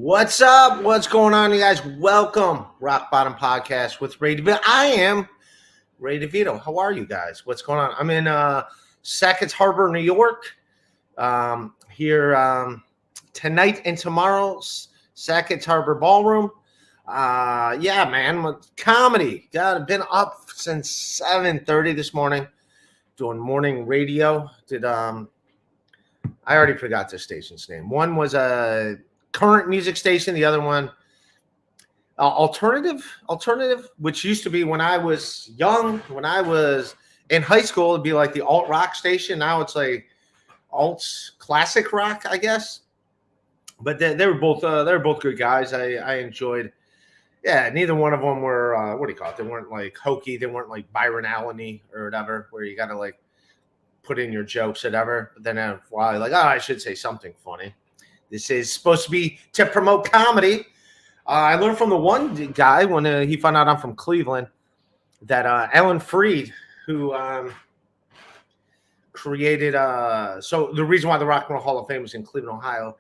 What's up? What's going on, you guys? Welcome, Rock Bottom Podcast with Ray DeVito. I am Ray DeVito. How are you guys? What's going on? I'm in Sackett's Harbor, New York. Here tonight and tomorrow's Sackett's Harbor Ballroom. Yeah, man, with comedy. God, I've been up since 7:30 this morning doing morning radio. I already forgot the station's name. One was a current music station. The other one, alternative, which used to be when I was young, when I was in high school, it'd be like the alt rock station. Now it's like alt classic rock, I guess. But they were both good guys. I enjoyed. Yeah, neither one of them were what do you call it? They weren't like hokey. They weren't like Byron Allen-y or whatever, where you got to like put in your jokes, whatever. But then a while, like, oh, I should say something funny. This is supposed to be to promote comedy. I learned from the one guy when he found out I'm from Cleveland that Alan Freed, who created so the reason why the Rock and Roll Hall of Fame was in Cleveland, Ohio,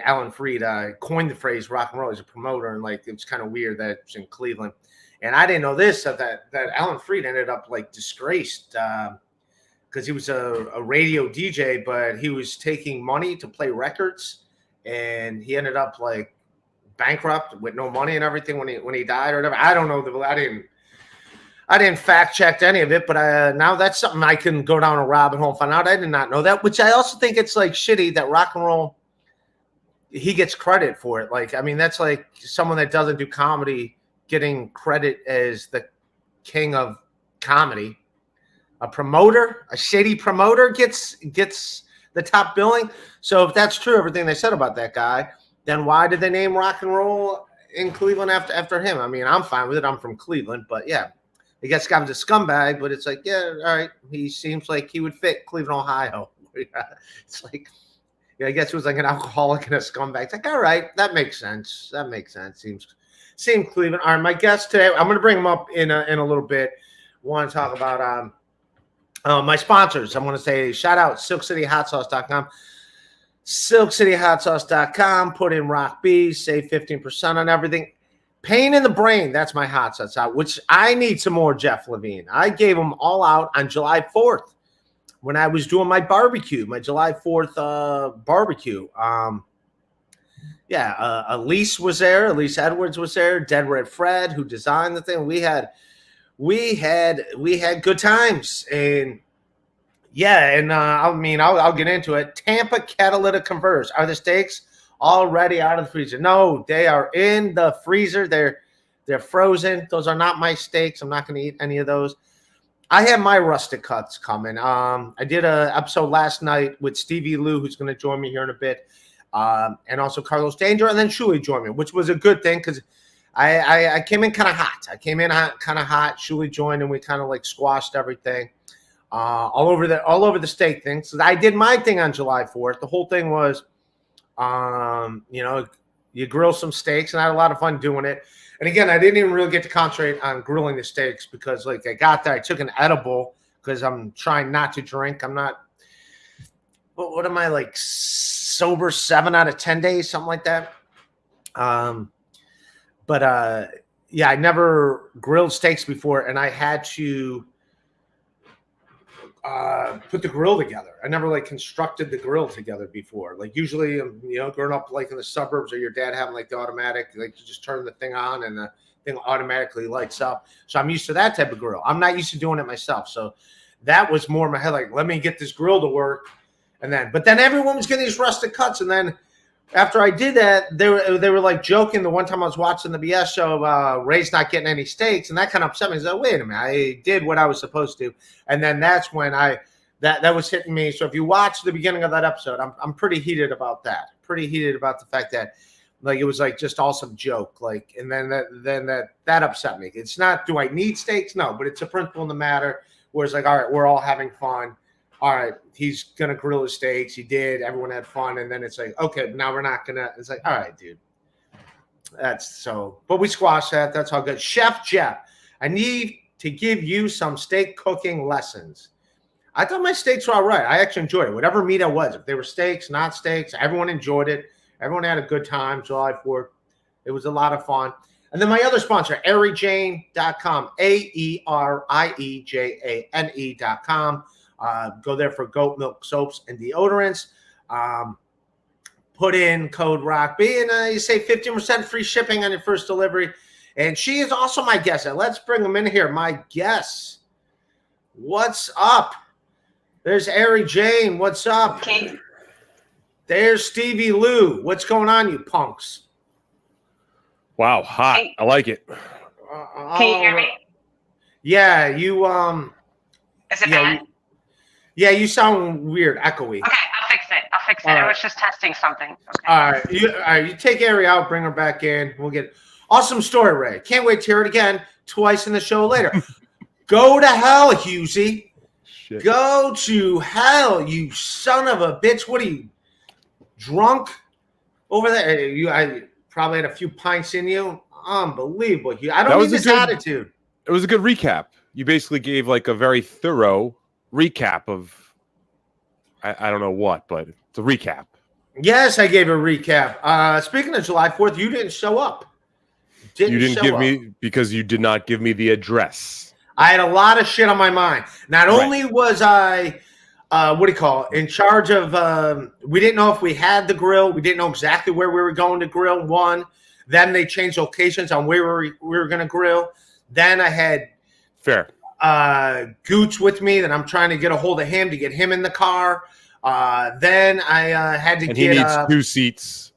Alan Freed coined the phrase rock and roll as a promoter, and like it's kind of weird that it's in Cleveland. And I didn't know this, that Alan Freed ended up like disgraced because he was a radio DJ, but he was taking money to play records, and he ended up like bankrupt with no money and everything when he died or whatever. I don't know. I didn't fact check any of it, but now that's something I can go down a rabbit hole and find out. I did not know that, which I also think it's like shitty that rock and roll, he gets credit for it. Like, I mean, that's like someone that doesn't do comedy getting credit as the king of comedy. A promoter, a shady promoter gets the top billing. So if that's true, everything they said about that guy, then why did they name rock and roll in Cleveland after him? I mean, I'm fine with it. I'm from Cleveland, but yeah, I guess guy was a scumbag, but it's like, yeah, all right. He seems like he would fit Cleveland, Ohio. It's like, yeah, I guess he was like an alcoholic and a scumbag. It's like, all right, that makes sense. Seems Cleveland. All right, my guest today, I'm going to bring him up in a little bit. Want to talk about my sponsors. I'm going to say shout out SilkCityHotSauce.com. SilkCityHotSauce.com. Put in Rock B. Save 15% on everything. Pain in the Brain. That's my hot sauce out, which I need some more Jeff Levine. I gave them all out on July 4th when I was doing my barbecue, my July 4th barbecue. Elise was there. Elise Edwards was there. Dead Red Fred, who designed the thing. We had good times, and yeah, and I'll get into it. Tampa catalytic converters. Are the steaks already out of the freezer? No, they are in the freezer. They're frozen. Those are not my steaks. I'm not going to eat any of those. I have my rustic cuts coming. I did an episode last night with Stevie Lou, who's going to join me here in a bit, and also Carlos Danger, and then Shuli joined me, which was a good thing because I came in kind of hot. Shuli joined, and we kind of like squashed everything all over the steak thing. So I did my thing on July 4th. The whole thing was, you grill some steaks, and I had a lot of fun doing it. And again, I didn't even really get to concentrate on grilling the steaks because like I got there, I took an edible because I'm trying not to drink. I'm not. What am I like sober 7 out of 10 days, something like that. But I never grilled steaks before, and I had to put the grill together. I never like constructed the grill together before. Like usually, growing up like in the suburbs, or your dad having like the automatic, like you just turn the thing on and the thing automatically lights up. So I'm used to that type of grill. I'm not used to doing it myself. So that was more in my head. Like, let me get this grill to work, but then everyone was getting these rustic cuts, and then. After I did that, they were like joking. The one time I was watching the BS show, Ray's not getting any steaks, and that kind of upset me. I said, wait a minute, I did what I was supposed to, and then that's when that was hitting me. So if you watch the beginning of that episode, I'm pretty heated about that. Pretty heated about the fact that like it was like just all some joke, like, and then that upset me. It's not do I need steaks? No, but it's a principle in the matter where it's like, all right, we're all having fun. All right, he's going to grill his steaks. He did. Everyone had fun. And then it's like, okay, now we're not going to. It's like, all right, dude. But we squashed that. That's all good. Chef Jeff, I need to give you some steak cooking lessons. I thought my steaks were all right. I actually enjoyed it. Whatever meat it was, if they were steaks, not steaks, everyone enjoyed it. Everyone had a good time July 4th. It was a lot of fun. And then my other sponsor, AeriJane.com, AeriJane.com. Go there for goat milk soaps and deodorants. Put in code ROCKB and you save 15% free shipping on your first delivery. And she is also my guest. And let's bring them in here. My guest. What's up? There's Ari Jane. What's up? Okay. There's Stevie Lou. What's going on, you punks? Wow, hot. Hey. I like it. Can you hear me? Yeah, you Is it bad? You sound weird, echoey. Okay, I'll fix it. I was just testing something. Okay. All right, you take Ari out, bring her back in. We'll get awesome story, Ray. Can't wait to hear it again twice in the show later. Go to hell, Husey. Shit. Go to hell, you son of a bitch. What are you, drunk over there? I probably had a few pints in you. Unbelievable. I don't need this attitude. It was a good recap. You basically gave like a very thorough recap of, I don't know what, but it's a recap. Yes, I gave a recap. Speaking of July 4th, you didn't show up. You didn't give me, because you did not give me the address. I had a lot of shit on my mind. Not only was I, in charge of, we didn't know if we had the grill. We didn't know exactly where we were going to grill, one. Then they changed locations on where we were going to grill. Then I had Gooch with me that I'm trying to get a hold of him to get him in the car. Then I had to and get... he needs 2 seats.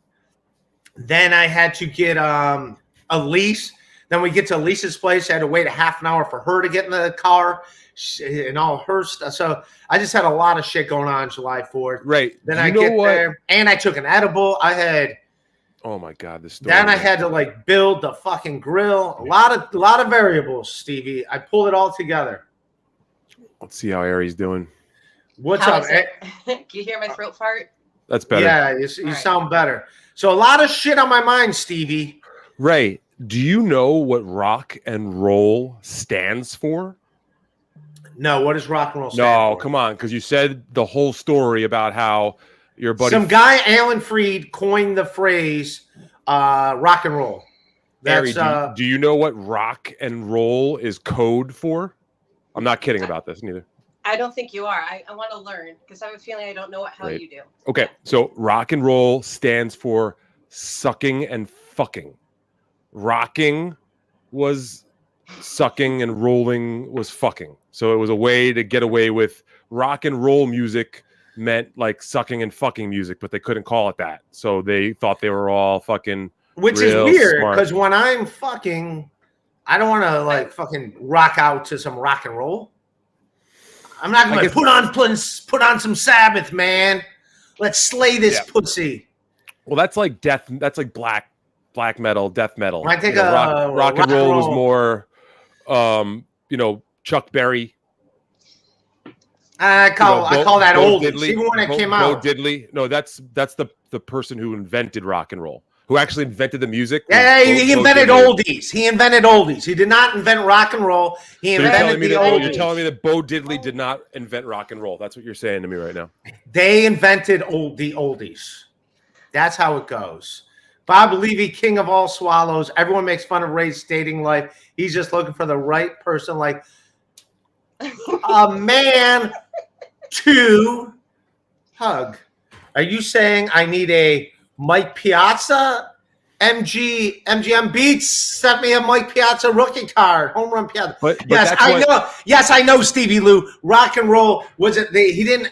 Then I had to get Elise. Then we get to Elise's place. I had to wait a half an hour for her to get in the car and all her stuff. So I just had a lot of shit going on July 4th. Right. Then I get there, and I took an edible. I had... Oh my God, this story. Then I had to like build the fucking grill. A lot of variables, Stevie. I pulled it all together. Let's see how Ari's doing. What's up? Can you hear my throat fart? That's better. Yeah, you sound better. So a lot of shit on my mind, Stevie. Ray, do you know what rock and roll stands for? No, what does rock and roll stand for? No, come on, because you said the whole story about how your buddy... Some guy, Alan Freed, coined the phrase rock and roll. That's, Ari, do you know what rock and roll is code for? I'm not kidding about this, neither. I don't think you are. I want to learn because I have a feeling I don't know how you do. Okay, so rock and roll stands for sucking and fucking. Rocking was sucking and rolling was fucking. So it was a way to get away with rock and roll music meant like sucking and fucking music, but they couldn't call it that. So they thought they were all fucking Which is weird because when I'm fucking, I don't want to like fucking rock out to some rock and roll. I'm not going to put on some Sabbath, man. Let's slay this pussy. Well, that's like death. That's like black metal, death metal. I think rock and roll was more, Chuck Berry. I call that oldies. Diddley, Even when it came out. Bo Diddley. No, that's the person who invented rock and roll. Who actually invented the music? Yeah, he invented oldies. He invented oldies. He did not invent rock and roll. He invented the oldies. You're telling me that Bo Diddley did not invent rock and roll. That's what you're saying to me right now. They invented the oldies. That's how it goes. Bob Levy, king of all swallows. Everyone makes fun of Ray's dating life. He's just looking for the right person, like a man to hug. Are you saying I need a Mike Piazza? MGM Beats sent me a Mike Piazza rookie card, home run Piazza. Yes, I know. Yes, I know, Stevie Lou. Rock and roll was it? He didn't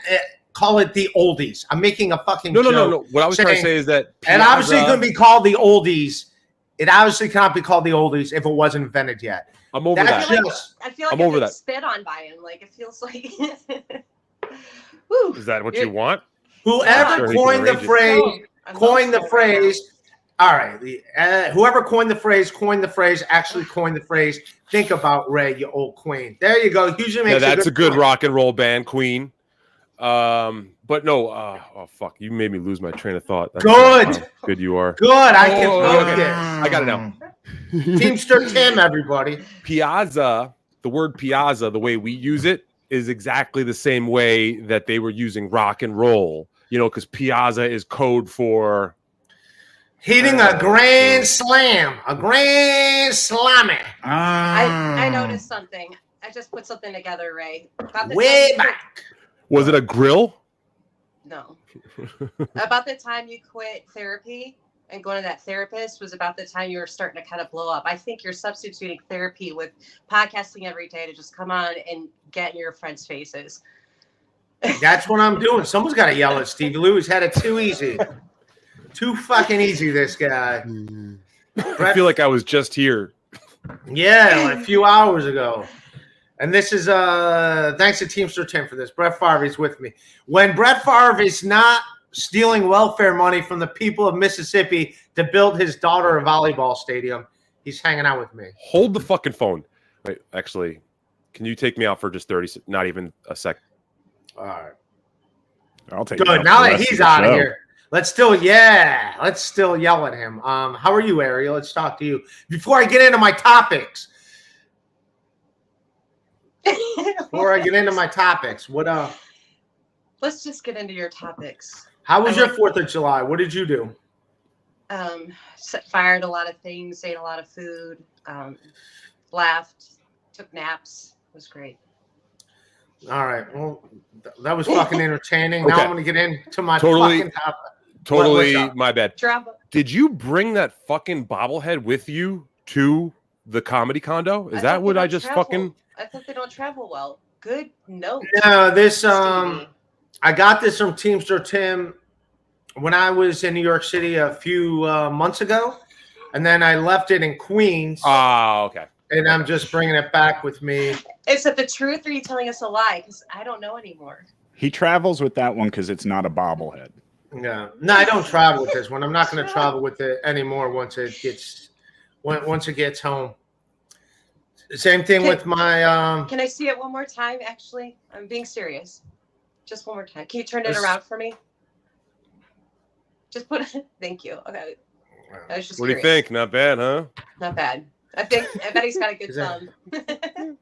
call it the oldies. I'm making a fucking joke. No. What I was trying to say is that Piazza, it obviously couldn't be called the oldies. It obviously cannot be called the oldies if it wasn't invented yet. I'm over that. I feel like I'm over that. Spit on by him. Like it feels like. Is that what you want? Whoever coined the phrase. All right. Whoever coined the phrase actually coined the phrase. Think about Ray, you old queen. There you go. Usually makes that's a good rock and roll band, Queen. But no. Oh fuck! You made me lose my train of thought. That's good. How good you are. Good. I can focus. I got it now. Teamster Tim, everybody. Piazza. The word piazza, the way we use it, is exactly the same way that they were using rock and roll. Because piazza is code for Hitting a grand slam. A grand slammy. I noticed something. I just put something together, Ray. About the Way time back. Was it a grill? No. About the time you quit therapy and going to that therapist was about the time you were starting to kind of blow up. I think you're substituting therapy with podcasting every day to just come on and get in your friends' faces. That's what I'm doing. Someone's got to yell at Stevie Lou. He's had it too easy. Too fucking easy, this guy. I feel like I was just here. Yeah, like a few hours ago. And this is thanks to Teamster Tim for this. Brett Favre is with me. When Brett Favre is not stealing welfare money from the people of Mississippi to build his daughter a volleyball stadium, he's hanging out with me. Hold the fucking phone. Wait, actually, can you take me out for just 30? Not even a sec. All right. I'll take Good. Now that he's out of here, let's still yell at him. How are you, Ariel? Let's talk to you. Before I get into my topics. What Let's just get into your topics. How was your 4th of July? What did you do? Fired a lot of things, ate a lot of food, laughed, took naps. It was great. All right. Well, that was fucking entertaining. Okay. Now I'm going to get into my Totally. fucking topic. Totally What's up? my bad. Did you bring that fucking bobblehead with you to the comedy condo? Is that what I just fucking... I thought they don't travel well. Good note. No, this Stevie. I got this from Teamster Tim when I was in New York City a few months ago, and then I left it in Queens. Oh, okay. And I'm just bringing it back with me. Is it the truth, or are you telling us a lie? Because I don't know anymore. He travels with that one because it's not a bobblehead. Yeah, no, I don't travel with this one. I'm not going to travel with it anymore once it gets home. Same thing with my. Can I see it one more time? Actually, I'm being serious. Just one more time. Can you turn it around for me? Just put it. Thank you. Okay. I was just What do you curious. think? Not bad, huh? Not bad. I bet he's got a good thumb.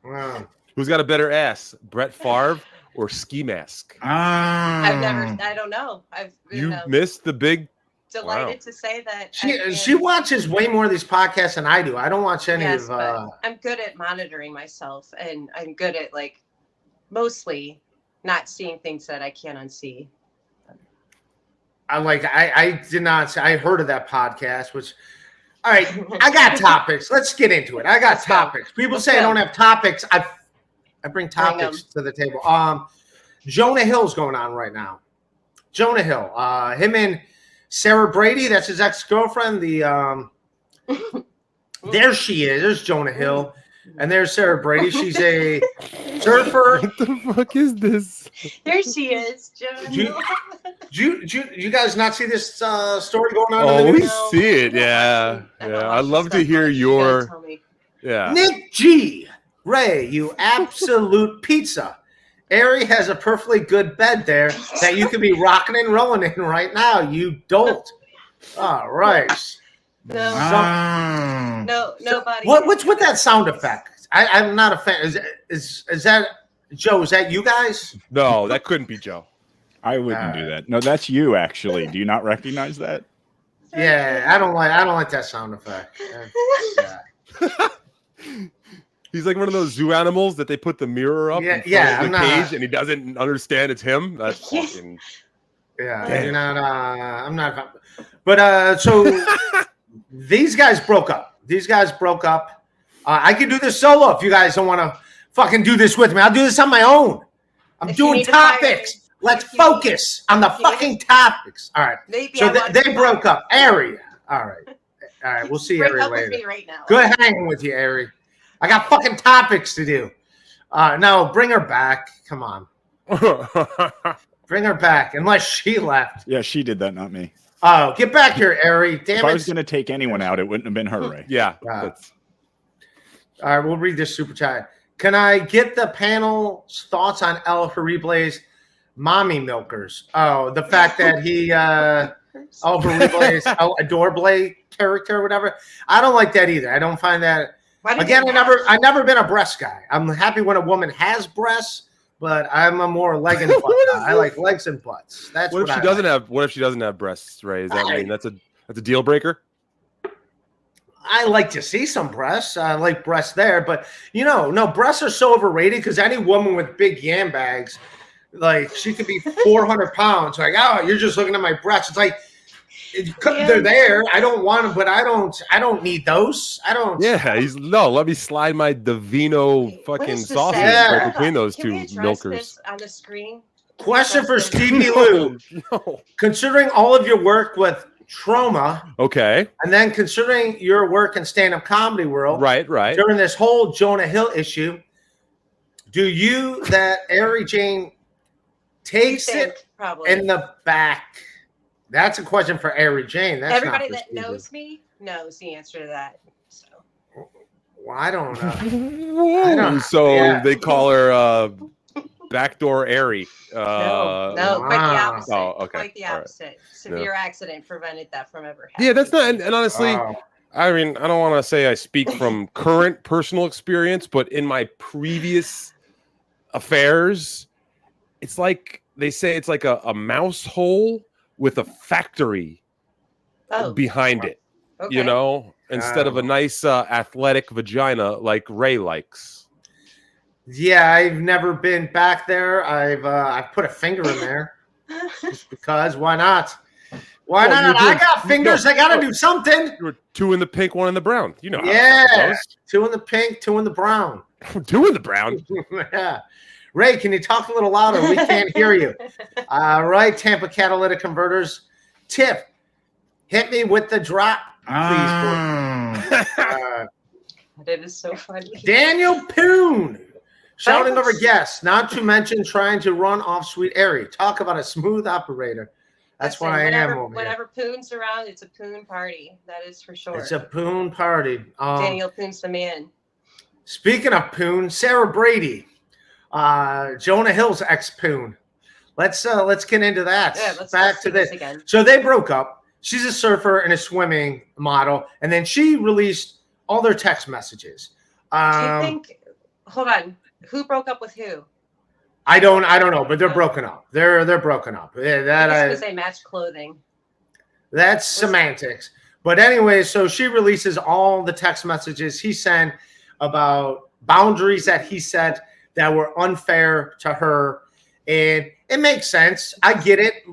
Wow. Who's got a better ass, Brett Favre or Ski Mask? I don't know. I've been You missed the big. delighted to say that. She watches way more of these podcasts than I do. I don't watch any Yes, of. but I'm good at monitoring myself, and I'm good at mostly not seeing things that I can't unsee. I did not. I heard of that podcast, which. All right, I got topics. Let's get into it. I got topics. People say I don't have topics. I bring topics to the table. Jonah Hill's going on right now. Jonah Hill. Him and Sarah Brady, that's his ex-girlfriend. There she is. There's Jonah Hill. And there's Sarah Brady. She's a surfer. What the fuck is this? There she is, Jonah. Do you guys not see this story going on? Oh, in the we news? see it. Yeah. Yeah. I'd love to hear your. Yeah. Nick G. Ray, you absolute pizza. Ari has a perfectly good bed there that you could be rocking and rolling in right now. You don't. All right. No, nobody. What's with that sound effect? I'm not a fan. Is that Joe? Is that you guys? No, that couldn't be Joe. I wouldn't do that. No, that's you actually. Do you not recognize that? Yeah, I don't like that sound effect. He's like one of those zoo animals that they put the mirror up in front of the cage, and he doesn't understand it's him. That's fucking. Yeah, you're not. I'm not. But so these guys broke up. I can do this solo if you guys don't want to fucking do this with me. I'll do this on my own. I'm doing topics. Let's focus on the fucking topics. All right. So they broke up. Ari. All right. We'll see Ari later. With me right now. Good hanging with you, Ari. I got fucking topics to do. No, bring her back. Come on. Bring her back, unless she left. Yeah, she did that, not me. Oh, get back here, Ari. Damn it. If I was going to take anyone out, it wouldn't have been her, Ray. Yeah. All right, we'll read this super chat. Can I get the panel's thoughts on El Horrible's mommy milkers? Oh, the fact that he El Horrible's Adorable character or whatever. I don't like that either. I don't find that. Again, I've never been a breast guy. I'm happy when a woman has breasts, but I'm a more leg and butt guy. I like legs and butts. That's what if she doesn't have? What if she doesn't have breasts, Ray? Does that mean that's That's a deal breaker. I like to see some breasts. I like breasts there, but no, breasts are so overrated because any woman with big yam bags, like she could be 400 pounds. Like, oh, you're just looking at my breasts. It's like they're there. I don't want them, but I don't need those. I don't. Yeah, let me slide my DeVito fucking sausage right between those Can two we address milkers. this on the screen? Question for Stevie Lou. No. Considering all of your work with trauma, Okay. and then considering your work in stand-up comedy world, Right. during this whole Jonah Hill issue, do you that Ari Jane takes it probably in the back? That's a question for Ari Jane. That's everybody not for that Stevie. knows me knows the answer to that. So Well, I don't know. Whoa. So yeah. they call her backdoor Airy. no, quite the wow. opposite. Oh, okay. Quite the All right. opposite. Severe accident prevented that from ever happening. Yeah, that's not. And honestly, Wow. I mean, I don't want to say I speak from current personal experience, but in my previous affairs, it's like they say it's like a mouse hole with a factory behind it. Okay. You know, instead of a nice athletic vagina like Ray likes. Yeah, I've never been back there. I've put a finger in there just because. Why not? Why Well, not? I got fingers. I got to do something. You were 2 in the pink, 1 in the brown. You know. How Yeah, it 2 in the pink, 2 in the brown. goes. 2 in the brown. Yeah. Ray, can you talk a little louder? We can't hear you. All right, Tampa Catalytic Converters. Tiff, hit me with the drop, please. That is so funny. Daniel Poon, shouting over guests, not to mention trying to run off Sweet Airy. Talk about a smooth operator. That's what I am over here. Whenever Poon's around, it's a Poon party. That is for sure. It's a Poon party. Daniel Poon's the man. Speaking of Poon, Sarah Brady, Jonah Hill's ex-Poon. Let's get into that. Yeah, Back to this again. So they broke up. She's a surfer and a swimming model, and then she released all their text messages. Do you think? Hold on. Who broke up with who? I don't know, but they're broken up. They're broken up. Yeah, because they match clothing. That's semantics. But anyway, so she releases all the text messages he sent about boundaries that he set that were unfair to her. And it makes sense. I get it.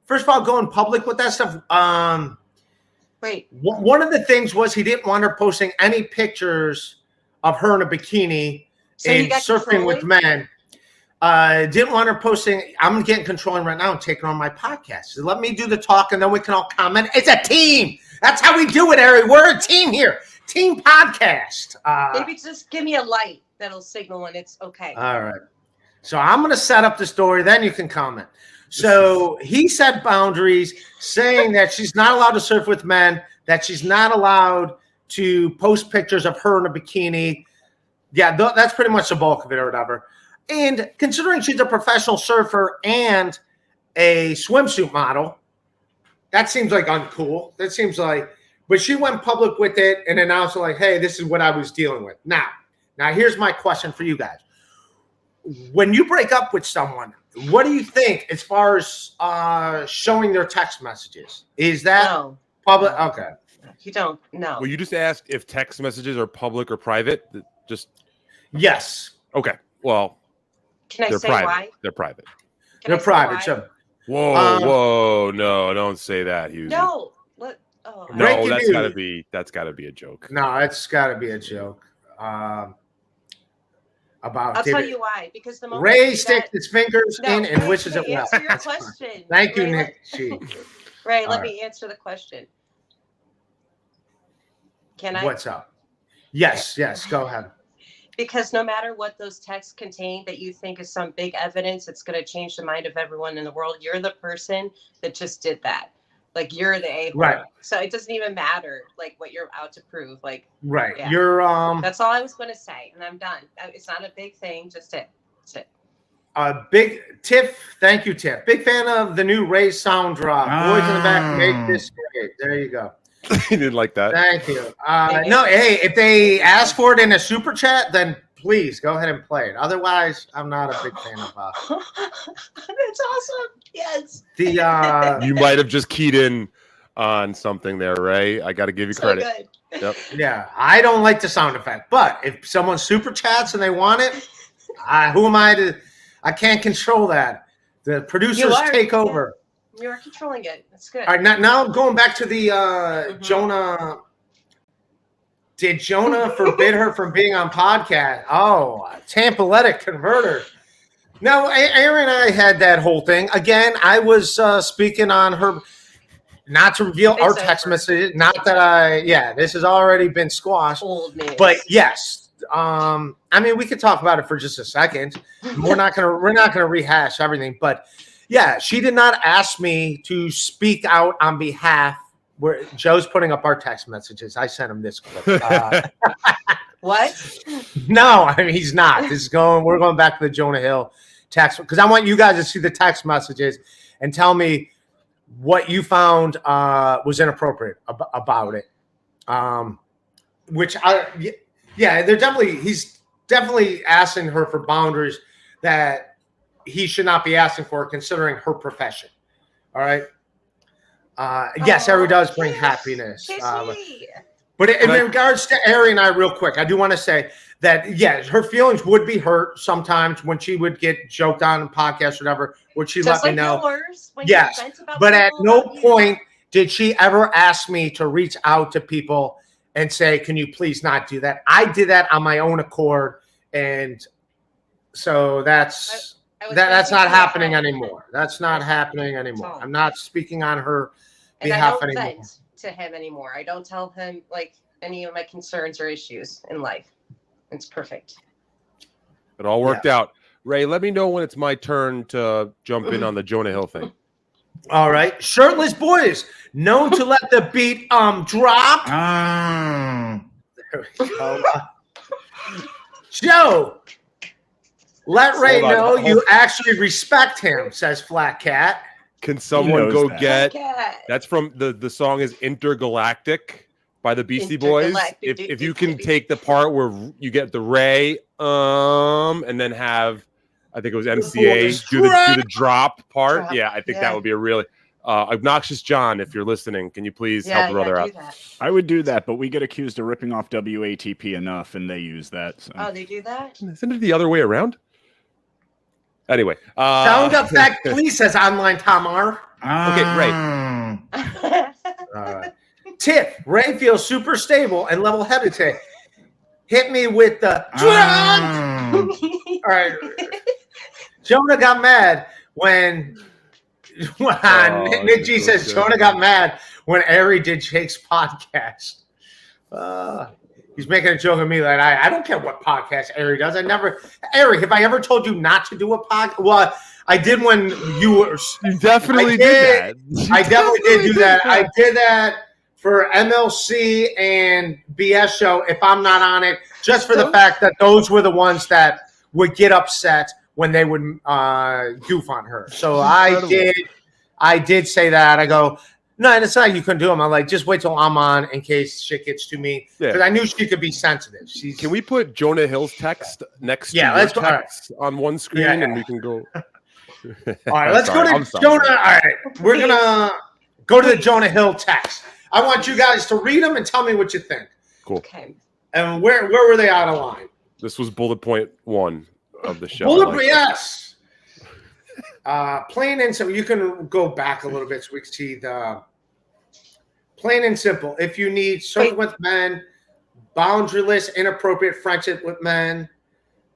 First of all, going public with that stuff. Wait. One of the things was he didn't want her posting any pictures of her in a bikini and surfing with men. Didn't want her posting. I'm getting controlling right now and taking on my podcast. So let me do the talk and then we can all comment. It's a team. That's how we do it, Ari. We're a team here. Team podcast. Maybe just give me a light that'll signal when it's okay. All right. So I'm going to set up the story. Then you can comment. So he set boundaries saying that she's not allowed to surf with men, that she's not allowed to post pictures of her in a bikini. Yeah, that's pretty much the bulk of it or whatever. And considering she's a professional surfer and a swimsuit model, that seems like uncool. That seems like, but she went public with it and announced like, hey, this is what I was dealing with. Now here's my question for you guys. When you break up with someone, what do you think as far as showing their text messages? Is that public? Okay. You don't know. Well, you just asked if text messages are public or private. Just yes. Okay. Well, can I say private. why? They're private. They're private. So, whoa, no, don't say that, Hughes. No. What? Oh, no, that's gotta be a joke. No, it's gotta be a joke. I'll tell you why. Because the moment Ray sticks his fingers in and wishes it well. Answer your question. Thank you, Ray, Nick. Ray, let me answer the question. Can I? What's up? Yes, go ahead. Because no matter what those texts contain that you think is some big evidence, it's going to change the mind of everyone in the world. You're the person that just did that. Like, you're the a-hole. Right. So it doesn't even matter, like, what you're out to prove. Like, right. Yeah. You're That's all I was going to say, and I'm done. It's not a big thing. Just it. That's it. Big Tiff. Thank you, Tiff. Big fan of the new Ray sound drop. Boys in the back, make this great. There you go. He didn't like that. Thank you. No, hey, if they ask for it in a super chat, then please go ahead and play it. Otherwise, I'm not a big fan of That's awesome. Yes. the You might have just keyed in on something there, Ray. I got to give you So credit. good. Yep. Yeah, I don't like the sound effect, but if someone super chats and they want it, who am I to? I can't control that. The producers take over. You are controlling it. That's good. All right, now going back to the Mhm. Jonah. Did Jonah forbid her from being on podcast? Oh, Tampaletic converter. No, Aaron and I had that whole thing. Again, I was speaking on her, not to reveal our text messages. Not that this has already been squashed. Old news. But yes, I mean, we could talk about it for just a second. We're not gonna rehash everything, but yeah, she did not ask me to speak out on behalf. Where Joe's putting up our text messages. I sent him this clip. What? No, I mean he's not. We're going back to the Jonah Hill text because I want you guys to see the text messages and tell me what you found was inappropriate about it. He's definitely asking her for boundaries that he should not be asking for, considering her profession. All right. Yes, Ari does bring happiness. But in regards to Ari and I, real quick, I do want to say that, yes, her feelings would be hurt sometimes when she would get joked on in podcasts or whatever. Would she let me know? Yes, but at no point did she ever ask me to reach out to people and say, can you please not do that? I did that on my own accord. And so that's not happening anymore. That's not happening anymore. I'm not speaking on her behalf anymore. I don't vent to him anymore. I don't tell him like any of my concerns or issues in life. It's perfect. It all worked out. Ray, let me know when it's my turn to jump in on the Jonah Hill thing. All right. Shirtless boys, known to let the beat drop. There we go. Joe, let Ray know you actually respect him, says Flat Cat. Can someone go get Cat. That's from the song is Intergalactic by the Beastie Boys. If you can take the part where you get the Ray and then have, I think it was MCA do the drop part. Yeah, I think that would be a really Obnoxious John, if you're listening, can you please help the brother out? I would do that, but we get accused of ripping off WATP enough, and they use that. So. Oh, they do that? Isn't it the other way around? Anyway. Sound effect, please, says Online Tamar. Okay, Ray. All right. Tip, Ray feels super stable and level-headed today. Hit me with the drunk. All right. Jonah got mad when Nick G says Jonah got mad when Ari did Jake's podcast. He's making a joke of me like I don't care what podcast Ari does. Ari, have I ever told you not to do a podcast? Well, I did when you were. You definitely did that. I definitely did do that. I did that for MLC and BS show if I'm not on it, just for the fact that those were the ones that would get upset when they would goof on her. So I did say that. I go, no, and it's not you couldn't do them. I'm like, just wait till I'm on in case shit gets to me. Because I knew she could be sensitive. Can we put Jonah Hill's text next to your text on one screen and we can go? All right, let's go to Jonah. All right, we're going to go to the Jonah Hill text. I want you guys to read them and tell me what you think. Cool. Okay. And where were they out of line? This was bullet point 1 of the show. Yes. Plain and simple. You can go back a little bit so we can see the plain and simple. If you need surfing with men, boundaryless, inappropriate friendship with men,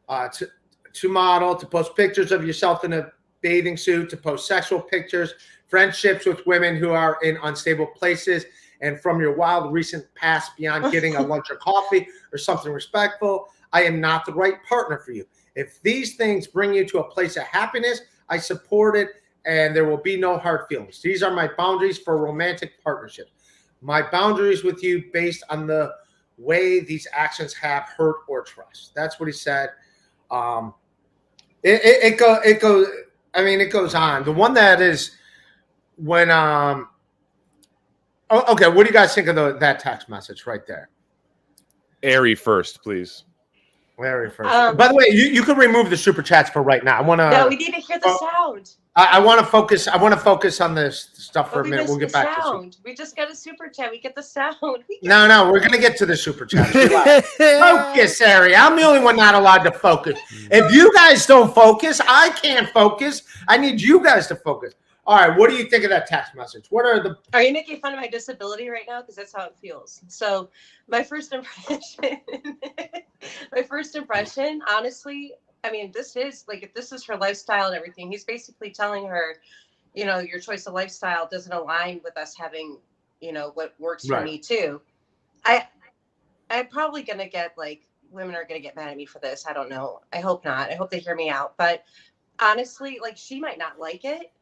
to model, to post pictures of yourself in a bathing suit, to post sexual pictures, friendships with women who are in unstable places, and from your wild recent past beyond getting a lunch or coffee or something respectful, I am not the right partner for you. If these things bring you to a place of happiness, I support it, and there will be no hard feelings. These are my boundaries for romantic partnerships. My boundaries with you based on the way these actions have hurt or trust. That's what he said. It goes. I mean, it goes on. The one that is when okay, what do you guys think of that text message right there? Ari first, please. Very first. By the way, you can remove the super chats for right now. I want to. No, we need to hear the sound. I want to focus. I want to focus on this stuff for But a minute. We'll get back to sound. We just got a super chat. We get the sound. No, we're gonna get to the super chats. Focus, Ari. I'm the only one not allowed to focus. If you guys don't focus, I can't focus. I need you guys to focus. All right, what do you think of that text message? What are the? Are you making fun of my disability right now? Because that's how it feels. So, my first impression, honestly, I mean, this is like, if this is her lifestyle and everything, he's basically telling her, you know, your choice of lifestyle doesn't align with us having, you know, what works for me too. I'm probably going to get like, women are going to get mad at me for this. I don't know. I hope not. I hope they hear me out. But honestly, like, she might not like it,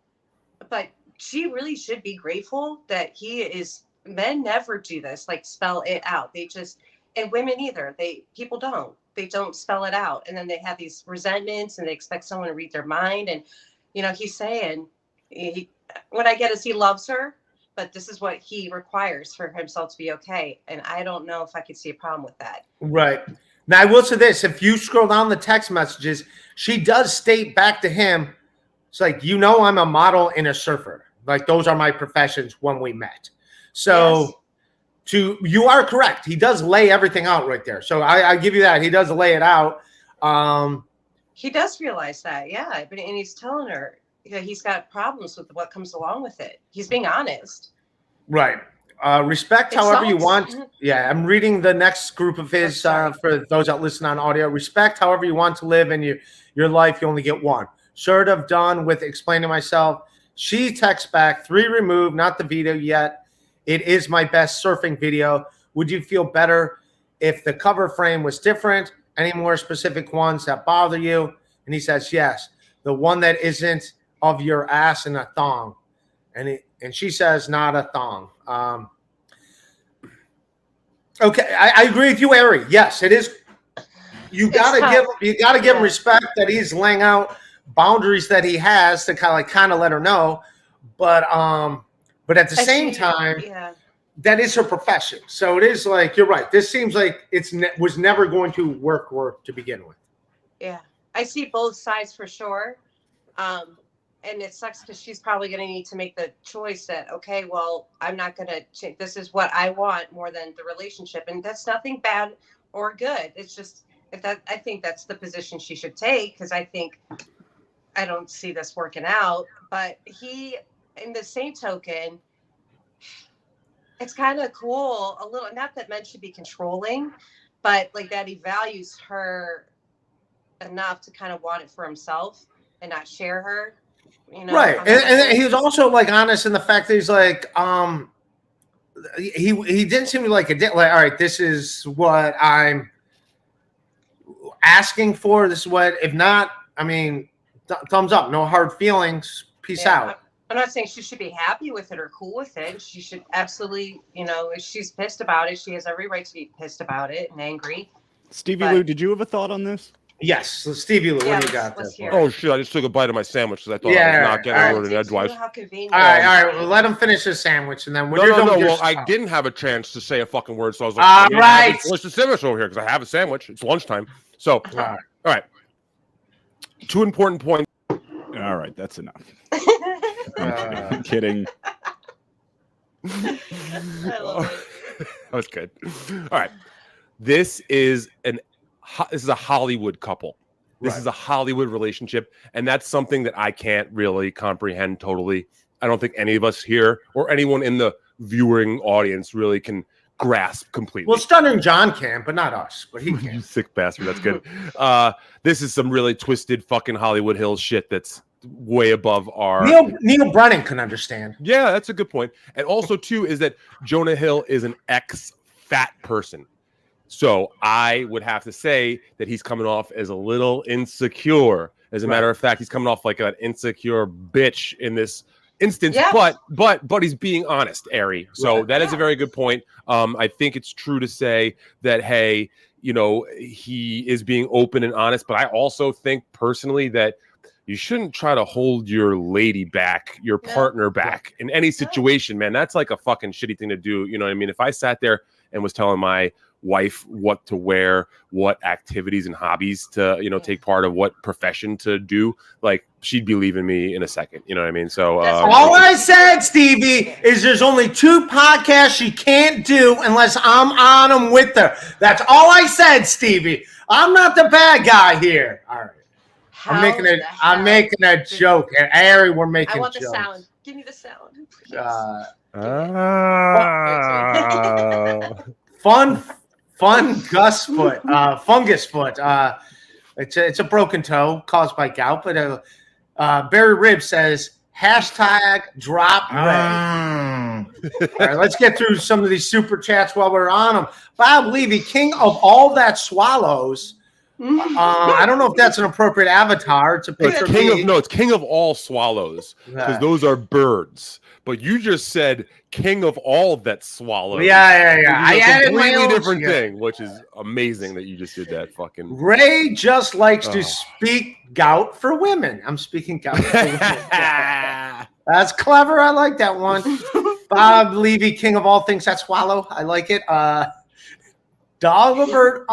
but she really should be grateful that he is. Men never do this, like spell it out. They just, and women either. People don't. They don't spell it out, and then they have these resentments, and they expect someone to read their mind. And you know, he's saying, what I get is he loves her, but this is what he requires for himself to be okay. And I don't know if I could see a problem with that. Right. Now, I will say this: if you scroll down the text messages, she does state back to him. It's like, you know, I'm a model and a surfer. Like, those are my professions when we met. So you are correct. He does lay everything out right there. So I give you that. He does lay it out. He does realize that. Yeah. But, and he's telling her that he's got problems with what comes along with it. He's being honest. Right. Respect however you want. Yeah. I'm reading the next group of his for those that listen on audio. Respect however you want to live in your life. You only get one. Sort of done with explaining myself. She texts back, 3 removed, not the video yet. It is my best surfing video. Would you feel better if the cover frame was different? Any more specific ones that bother you? And he says, yes. The one that isn't of your ass and a thong. And she says, not a thong. Okay, I agree with you, Ari. Yes, it is. You gotta give him respect that he's laying out boundaries that he has to kind of let her know, but at the same time, that is her profession. So it is like, you're right. This seems like was never going to work to begin with. Yeah, I see both sides for sure, and it sucks because she's probably going to need to make the choice that, okay, well, I'm not going to change. This is what I want more than the relationship, and that's nothing bad or good. It's just I think that's the position she should take, because I don't see this working out. But he, in the same token, it's kind of cool, a little, not that men should be controlling, but like that he values her enough to kind of want it for himself and not share her, you know. Right. And he was also like honest in the fact that he's like, he didn't seem to like all right, this is what I'm asking for. This is what, if not, I mean, thumbs up, no hard feelings, peace out. I'm not saying she should be happy with it or cool with it. She should absolutely, you know, if she's pissed about it, she has every right to be pissed about it and angry. Stevie Lou, did you have a thought on this? Yes, so Stevie Lou, what do you got there? Oh shit! I just took a bite of my sandwich because I thought I was not getting ordered edgewise. How convenient. All right. Well, let him finish his sandwich, and then when you're done with your I didn't have a chance to say a fucking word, so I was like, all right, finish the sandwich over here because I have a sandwich. It's lunchtime, so all right. 2 important points. All right, that's enough. I'm kidding. I love it. That was good. All right, this is a Hollywood couple. This is a Hollywood relationship, and that's something that I can't really comprehend totally. I don't think any of us here or anyone in the viewing audience really can grasp completely. Well, Stunning John can, but not us. But he can. You sick bastard. That's good. This is some really twisted fucking Hollywood Hills shit that's way above our... Neil Brennan can understand. Yeah, that's a good point. And also, too, is that Jonah Hill is an ex-fat person. So I would have to say that he's coming off as a little insecure. As a matter of fact, he's coming off like an insecure bitch in this instance. Yes. But he's being honest, Ari. So that is a very good point. I think it's true to say that, hey, you know, he is being open and honest. But I also think personally that you shouldn't try to hold your lady back, your partner back in any situation, man. That's like a fucking shitty thing to do. You know what I mean? If I sat there and was telling my wife what to wear, what activities and hobbies to, take part of, what profession to do, like she'd be leaving me in a second. You know what I mean? So all I said, Stevie, is there's only 2 podcasts she can't do unless I'm on them with her. That's all I said, Stevie. I'm not the bad guy here. All right. I'm making a joke. And Ari, we're making jokes. I want the sound. Give me the sound. Fun Gus foot, fungus foot. It's a broken toe caused by gout. But Barry Rib says #drop Ray. All right, let's get through some of these super chats while we're on them. Bob Levy, king of all that swallows. I don't know if that's an appropriate avatar. It's a picture. It's king of all swallows, because those are birds. But you just said king of all that swallows. Yeah. I added my own different thing, which is amazing that you just did that. Fucking Ray just likes to speak gout for women. I'm speaking gout for women. That's clever. I like that one. Bob Levy, king of all things that swallow. I like it. Dagobert.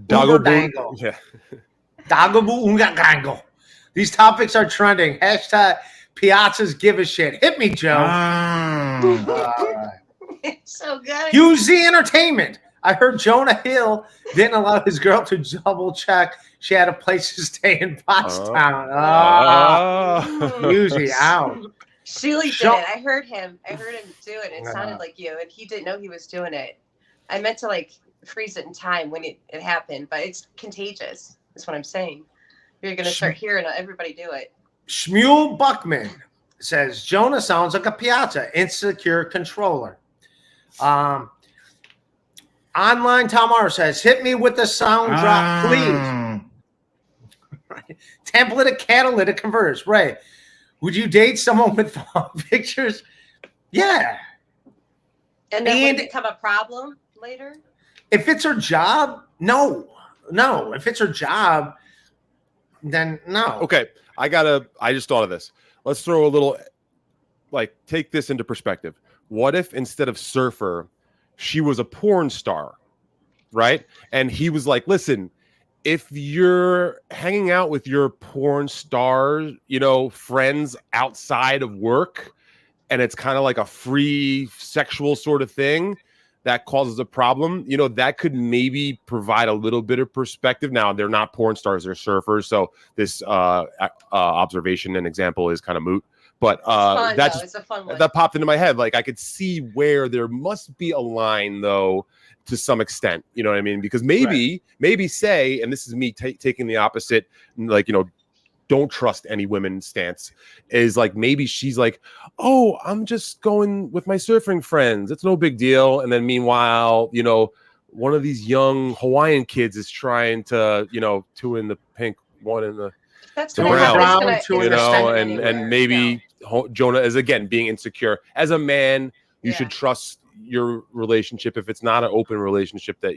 Dagobert. Yeah. Dagobert Unga Gango. These topics are trending. Piazzas give a shit. Hit me, Joe. So good. UZ Entertainment. I heard Jonah Hill didn't allow his girl to double check she had a place to stay in Pottstown. UZ out. Sheely did it. I heard him do it. It sounded like you, and he didn't know he was doing it. I meant to freeze it in time when it happened, but it's contagious. That's what I'm saying. You're gonna start hearing everybody do it. Shmuel Buckman says Jonah sounds like a Piazza insecure controller. Online Tom R says, hit me with the sound drop, please. Template of catalytic converters. Ray, would you date someone with phone pictures? Yeah. And then would it become a problem later? If it's her job, no. If it's her job, then no. Okay. I just thought of this. Let's throw a little, take this into perspective. What if instead of surfer, she was a porn star, right? And he was like, listen, if you're hanging out with your porn star, friends outside of work, and it's kind of like a free sexual sort of thing that causes a problem, that could maybe provide a little bit of perspective. Now, they're not porn stars, they're surfers. So this observation and example is kind of moot. But it's a fun one. That popped into my head. I could see where there must be a line, though, to some extent. You know what I mean? Because maybe say, and this is me taking the opposite, don't trust any women stance, is maybe she's oh, I'm just going with my surfing friends, it's no big deal. And then meanwhile, one of these young Hawaiian kids is trying to, 2 in the pink, 1 in the brown, and maybe Jonah is again being insecure. As a man, you should trust your relationship. If it's not an open relationship, that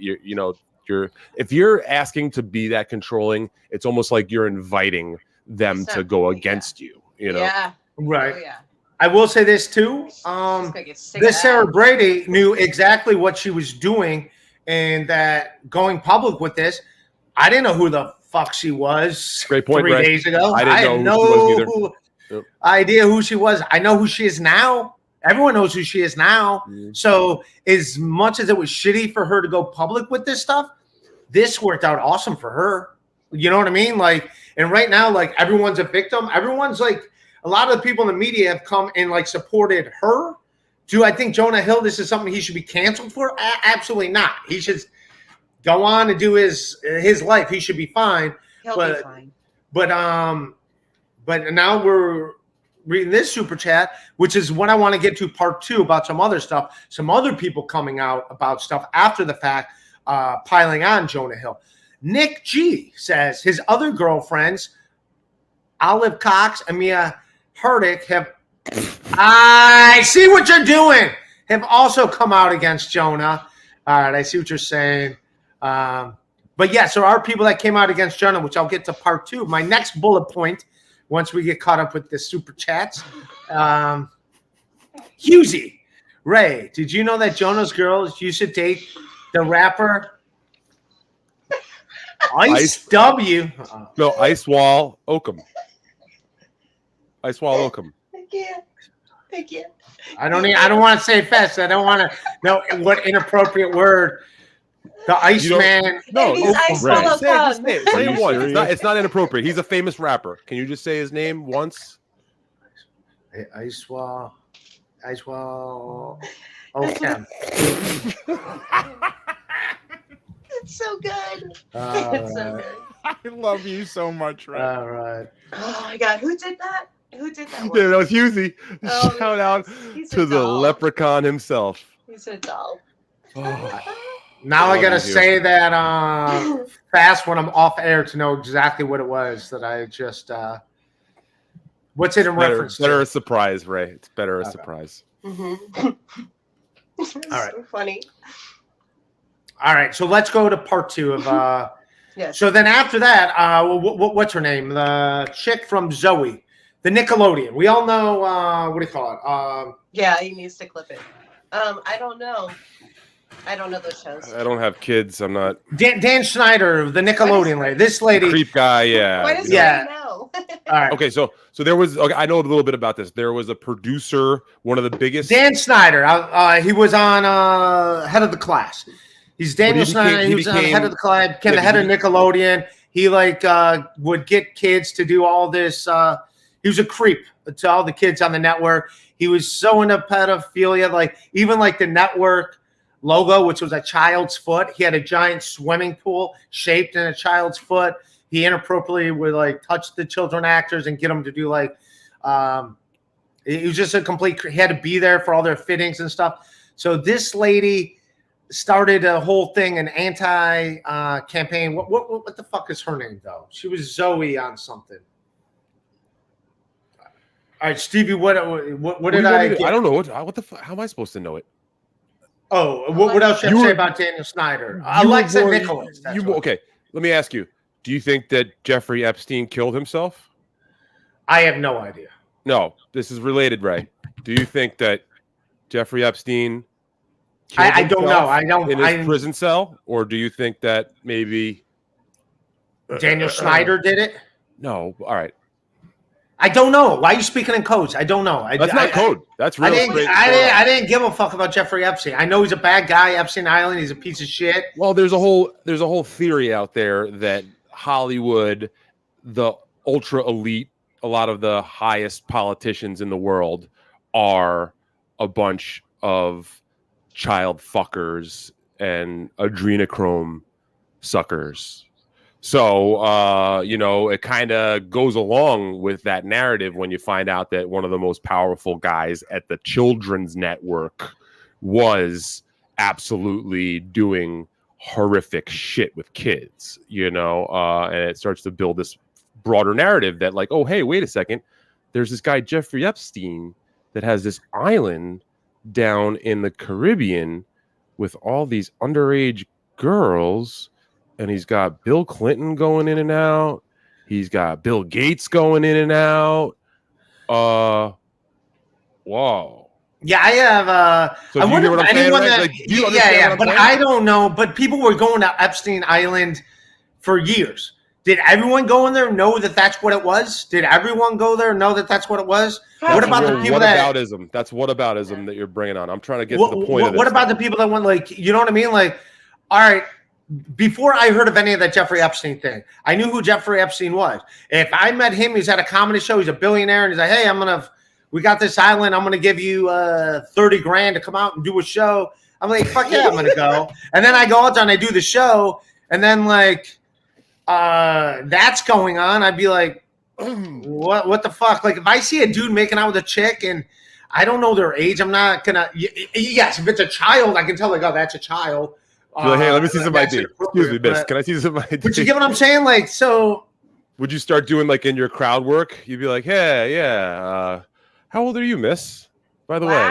if you're asking to be that controlling, it's almost like you're inviting them to go against you, Yeah. Right. Oh, yeah. I will say this too. This Sarah Brady knew exactly what she was doing, and that going public with this, I didn't know who the fuck she was. Great point, 3 Ray. days ago. I had no idea who she was. I know who she is now. Everyone knows who she is now. So as much as it was shitty for her to go public with this stuff, this worked out awesome for her. You know what I mean? And right now, everyone's a victim. Everyone's a lot of the people in the media have come and supported her. Do I think Jonah Hill, this is something he should be canceled for? Absolutely not. He should go on and do his life. He should be fine. He'll be fine. But now we're reading this super chat, which is what I want to get to part 2 about some other stuff. Some other people coming out about stuff after the fact, piling on Jonah Hill. Nick G says his other girlfriends, Olive Cox and Mia Herdick, have I see what you're doing, have also come out against Jonah. All right, I see what you're saying. But yes, there are people that came out against Jonah, which I'll get to part 2. My next bullet point, once we get caught up with the super chats. Husey, Ray, did you know that Jonah's girls used to date The rapper. Ice W. No, Ice Wall Oakham. Ice Wall Oakham. I can't. I don't want to say fast. I don't want to know what inappropriate word. The Iceman. No, He's Ice Wall Right. Oakham. Say Are it you once. serious? It's not inappropriate. He's a famous rapper. Can you just say his name once? Ice Wall. Okay. It's so good. All It's so right. good. I love you so much, Ray. All right. Oh my god, who did that? Who did that Yeah, one? that was Husey. Oh, Shout out he's a to the doll. leprechaun himself. He's a doll. Oh, Now I love gotta you, say that fast when I'm off air to know exactly what it was that I just. What's it in reference better to? a surprise, Ray. It's better a Okay. surprise. Mm-hmm. It's All right. so funny. All right, so let's go to part 2 of. Yes. So then after that, what's her name? The chick from Zoe, the Nickelodeon. We all know. What do you call it? Yeah, he needs to clip it. I don't know. I don't know those shows. I don't have kids. I'm not Dan Schneider, the Nickelodeon lady. This lady. creep guy. Yeah. Why does Yeah. he know? All right. Okay, so there was. Okay, I know a little bit about this. There was a producer, one of the biggest. Dan Snyder. He was on Head of the Class. He's Daniel Snyder. He was on Head of the Class. The head of Nickelodeon. He would get kids to do all this. He was a creep to all the kids on the network. He was so into pedophilia. Even the network logo, which was a child's foot. He had a giant swimming pool shaped in a child's foot. He inappropriately would touch the children actors and get them to do he was just a complete. He had to be there for all their fittings and stuff. So this lady started a whole thing, an anti campaign. What the fuck is her name though? She was Zoe on something. All right, Stevie. What did I? I don't know what the fuck. How am I supposed to know it? Oh, what else should I say about Daniel Snyder? Alexa Nicholas. Okay, let me ask you. Do you think that Jeffrey Epstein killed himself? I have no idea. No, this is related, Ray. Do you think that Jeffrey Epstein killed I don't know. I don't. in his prison cell, or do you think that maybe Daniel Snyder did it? No. All right. I don't know. Why are you speaking in codes? I don't know. That's not code. That's real. I didn't give a fuck about Jeffrey Epstein. I know he's a bad guy. Epstein Island. He's a piece of shit. Well, there's a whole theory out there that Hollywood, the ultra elite, a lot of the highest politicians in the world are a bunch of child fuckers and adrenochrome suckers. So, it kind of goes along with that narrative when you find out that one of the most powerful guys at the children's network was absolutely doing horrific shit with kids, and it starts to build this broader narrative that oh, hey, wait a second. There's this guy, Jeffrey Epstein, that has this island down in the Caribbean with all these underage girls. And he's got Bill Clinton going in and out. He's got Bill Gates going in and out. Whoa. Yeah, I have. So do you hear what I'm saying, right? But I don't know. But people were going to Epstein Island for years. Did everyone go in there know that that's what it was? Did everyone go there know that that's what it was? What about the people whataboutism? That's whataboutism that you're bringing on. I'm trying to get to the point of this. What about the people that went you know what I mean? All right. Before I heard of any of that Jeffrey Epstein thing, I knew who Jeffrey Epstein was. If I met him, he's at a comedy show, he's a billionaire, and he's like, hey, we got this island, I'm going to give you $30,000 to come out and do a show. I'm like, fuck yeah, I'm going to go. And then I go out there and I do the show, and then that's going on. I'd be like, what the fuck? If I see a dude making out with a chick and I don't know their age, I'm not going to, yes, if it's a child, I can tell oh, that's a child. Hey, let me see some ID. Excuse me, miss. Can I see some ID? But you get what I'm saying? So. Would you start doing in your crowd work? You'd be like, hey, yeah. How old are you, miss? By the way.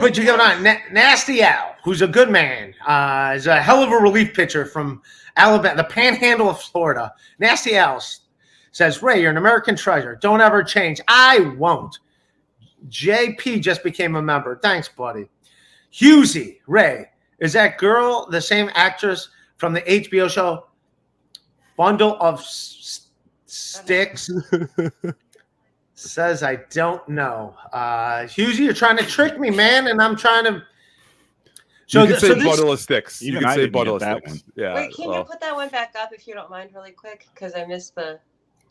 But you get what I'm Nasty Al, who's a good man, is a hell of a relief pitcher from Alabama, the panhandle of Florida. Nasty Al says, Ray, you're an American treasure. Don't ever change. I won't. JP just became a member. Thanks, buddy. Husey, Ray. Is that girl the same actress from the HBO show Bundle of Sticks? Says I don't know. Hughes, you're trying to trick me, man, and I'm trying to. So you can say bundle of sticks. You Even can I say didn't bundle of get that sticks. one. Yeah. Wait, can you put that one back up if you don't mind, really quick? Because I missed the.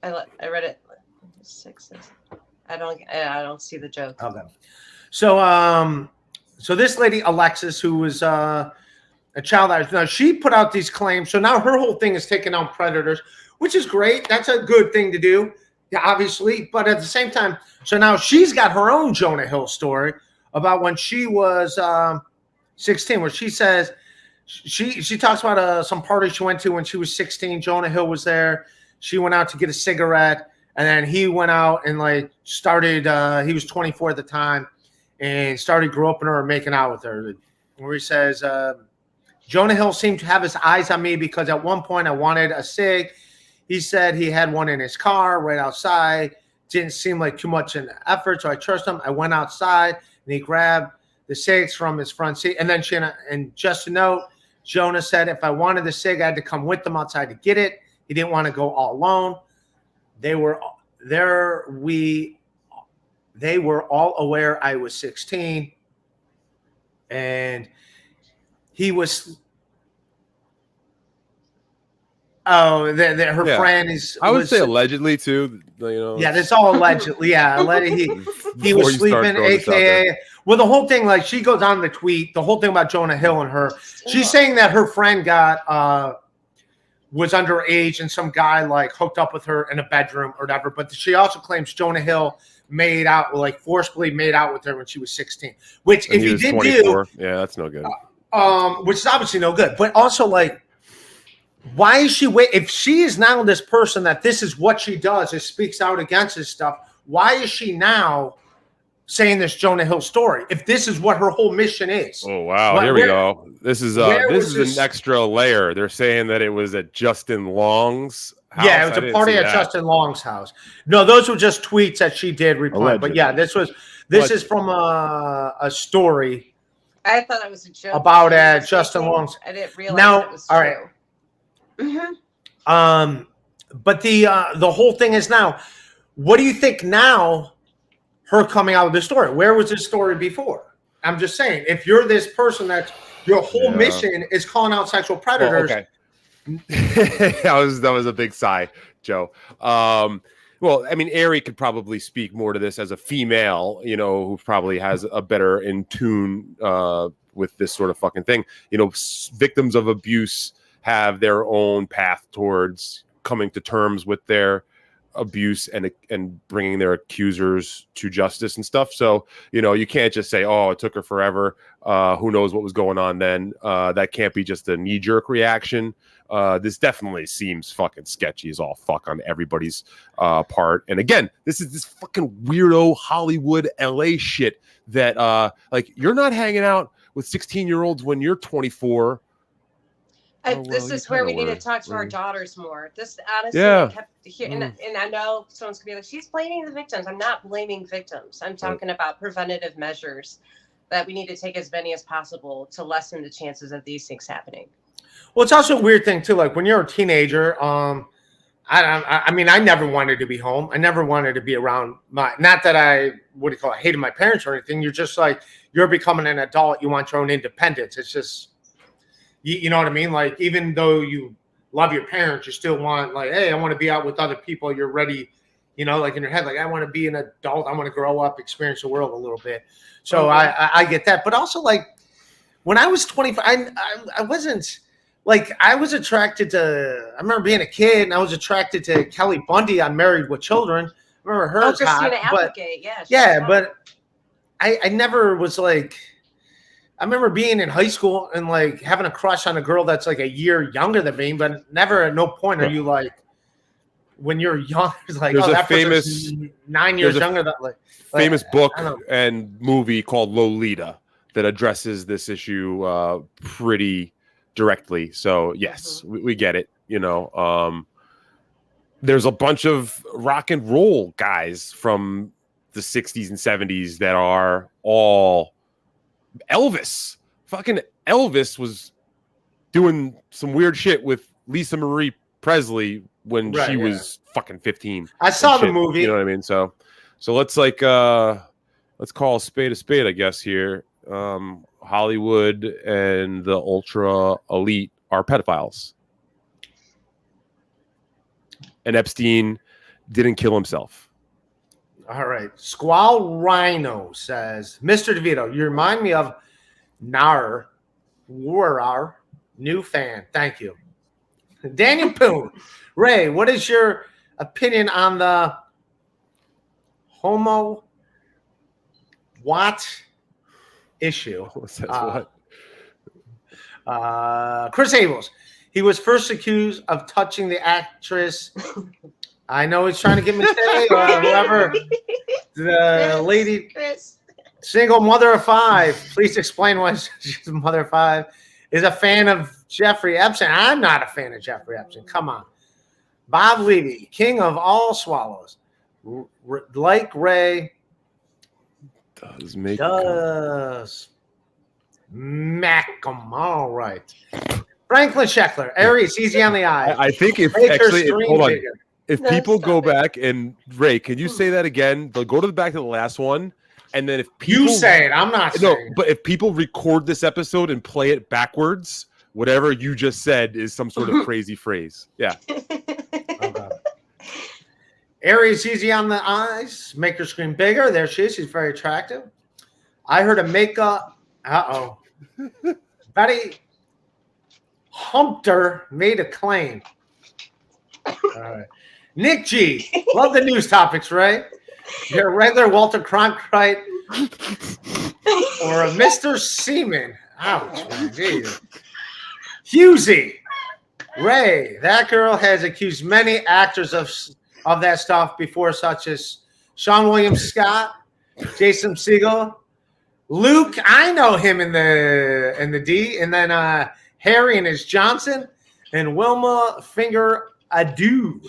I read it. Sixes. I don't see the joke. Okay. So this lady Alexis, who was a child actor, now she put out these claims. So now her whole thing is taking on predators, which is great. That's a good thing to do, yeah, obviously. But at the same time, so now she's got her own Jonah Hill story about when she was 16, where she says she talks about some party she went to when she was 16. Jonah Hill was there. She went out to get a cigarette, and then he went out and like started. He was 24 at the time, and started groping her and making out with her. Where he says, Jonah Hill seemed to have his eyes on me because at one point I wanted a cig. He said he had one in his car right outside. Didn't seem like too much an effort, so I trusted him. I went outside, and he grabbed the cigs from his front seat. And then and just to note, Jonah said if I wanted the cig, I had to come with them outside to get it. He didn't want to go all alone. They were all aware I was 16, and he was. Oh, her friend is. I would say allegedly too. You know. Yeah, that's all allegedly. Yeah, he was sleeping, aka. Well, the whole thing, like she goes on the tweet, the whole thing about Jonah Hill and her. She's saying that her friend was underage and some guy like hooked up with her in a bedroom or whatever. But she also claims Jonah Hill forcibly made out with her when she was 16. Which, if he did 24, yeah, that's no good. Which is obviously no good. But also, like, why is she if she is now this person that this is what she does, it speaks out against this stuff? Why is she now saying this Jonah Hill story if this is what her whole mission is? Oh wow, here we go. This is an extra layer. They're saying that it was at Justin Long's house. Yeah, it was a party at Justin Long's house. No, those were just tweets that she did reply. But yeah, this is from a story. I thought it was a joke about Justin Long's. I didn't realize it was true. All right. Mm-hmm. But the whole thing is now, what do you think now? Her coming out with this story. Where was this story before? I'm just saying, if you're this person that your whole mission is calling out sexual predators. Well, okay. that was a big sigh, Joe. Well, I mean, Ari could probably speak more to this as a female, you know, who probably has a better in tune with this sort of fucking thing. You know, victims of abuse have their own path towards coming to terms with their abuse and bringing their accusers to justice and stuff. So, you know, you can't just say, oh, it took her forever. Who knows what was going on then? That can't be just a knee-jerk reaction. This definitely seems fucking sketchy as all fuck on everybody's part. And again, this is this fucking weirdo Hollywood LA shit that like you're not hanging out with 16-year-olds when you're 24. This is where we need to talk to our daughters more. This honestly, and I know someone's gonna be like, she's blaming the victims. I'm not blaming victims. I'm talking about preventative measures that we need to take as many as possible to lessen the chances of these things happening. Well, it's also a weird thing too. Like when you're a teenager, I mean, I never wanted to be home. I never wanted to be around not that I hated my parents or anything. You're just like, you're becoming an adult. You want your own independence. It's just. You know what I mean? Like, even though you love your parents, you still want, like, hey, I want to be out with other people. You're ready, you know, like in your head, like, I want to be an adult. I want to grow up, experience the world a little bit. So I get that. But also, like, when I was 25, I wasn't, like, I was attracted to, I remember being a kid, and I was attracted to Kelly Bundy on Married with Children. I remember her. Christina Applegate, but I never was, like, I remember being in high school and like having a crush on a girl that's like a year younger than me, but never at no point are you like, when you're young, it's like, there's that famous 9 years younger than famous book and movie called Lolita that addresses this issue pretty directly. So yes, we get it. You know, there's a bunch of rock and roll guys from the 60s and 70s that are all fucking Elvis was doing some weird shit with Lisa Marie Presley when she was fucking 15. I saw the shit, movie. You know what I mean? So let's like let's call a spade, I guess, here. Hollywood and the ultra elite are pedophiles. And Epstein didn't kill himself. All right. Squall Rhino says, Mr. DeVito, you remind me of Nar. We're our new fan. Thank you. Daniel Poon. Ray, what is your opinion on the homo what issue? Says what? Chris Abels. He was first accused of touching the actress. I know he's trying to get me today or whoever. The lady, single mother of 5. Please explain why she's a mother of 5. Is a fan of Jeffrey Epstein. I'm not a fan of Jeffrey Epstein. Come on. Bob Levy, king of all swallows. Like Ray. Does make Macam. All right. Franklin Scheckler. Aries, easy on the eye. I think if hold on. If people go back and Ray, can you say that again? They'll go to the back to the last one. And then if people, you say it, I'm not saying it. But if people record this episode and play it backwards, whatever you just said is some sort of crazy phrase. Yeah. Okay. Aries, easy on the eyes. Make her screen bigger. There she is. She's very attractive. I heard a makeup. Betty Humpter made a claim. All right. Nick G. Love the news topics, Ray. You're a regular Walter Cronkite or a Mr. Seaman. Ouch, man. Jesus. Husey. Ray, that girl has accused many actors of that stuff before, such as Sean William Scott, Jason Segel, Luke. I know him in the D, and then Harry and his Johnson, and Wilma Finger Adu.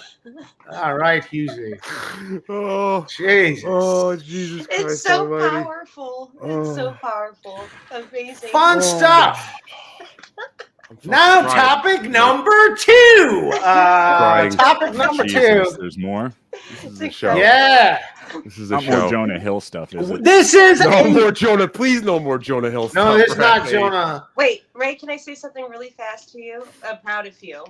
All right, Husey. Oh, Jesus. Oh, Jesus Christ. It's so almighty. powerful. It's so powerful. Amazing. Fun stuff. Now, crying. topic number 2. Crying. Topic number Jesus, 2. there's more. This is a show. Yeah. This is a Not show. more Jonah Hill stuff, is it? This is No more Jonah. Please, no more Jonah Hill. No, stuff, there's not Ray. Jonah. Wait, Ray, can I say something really fast to you? I'm proud of you.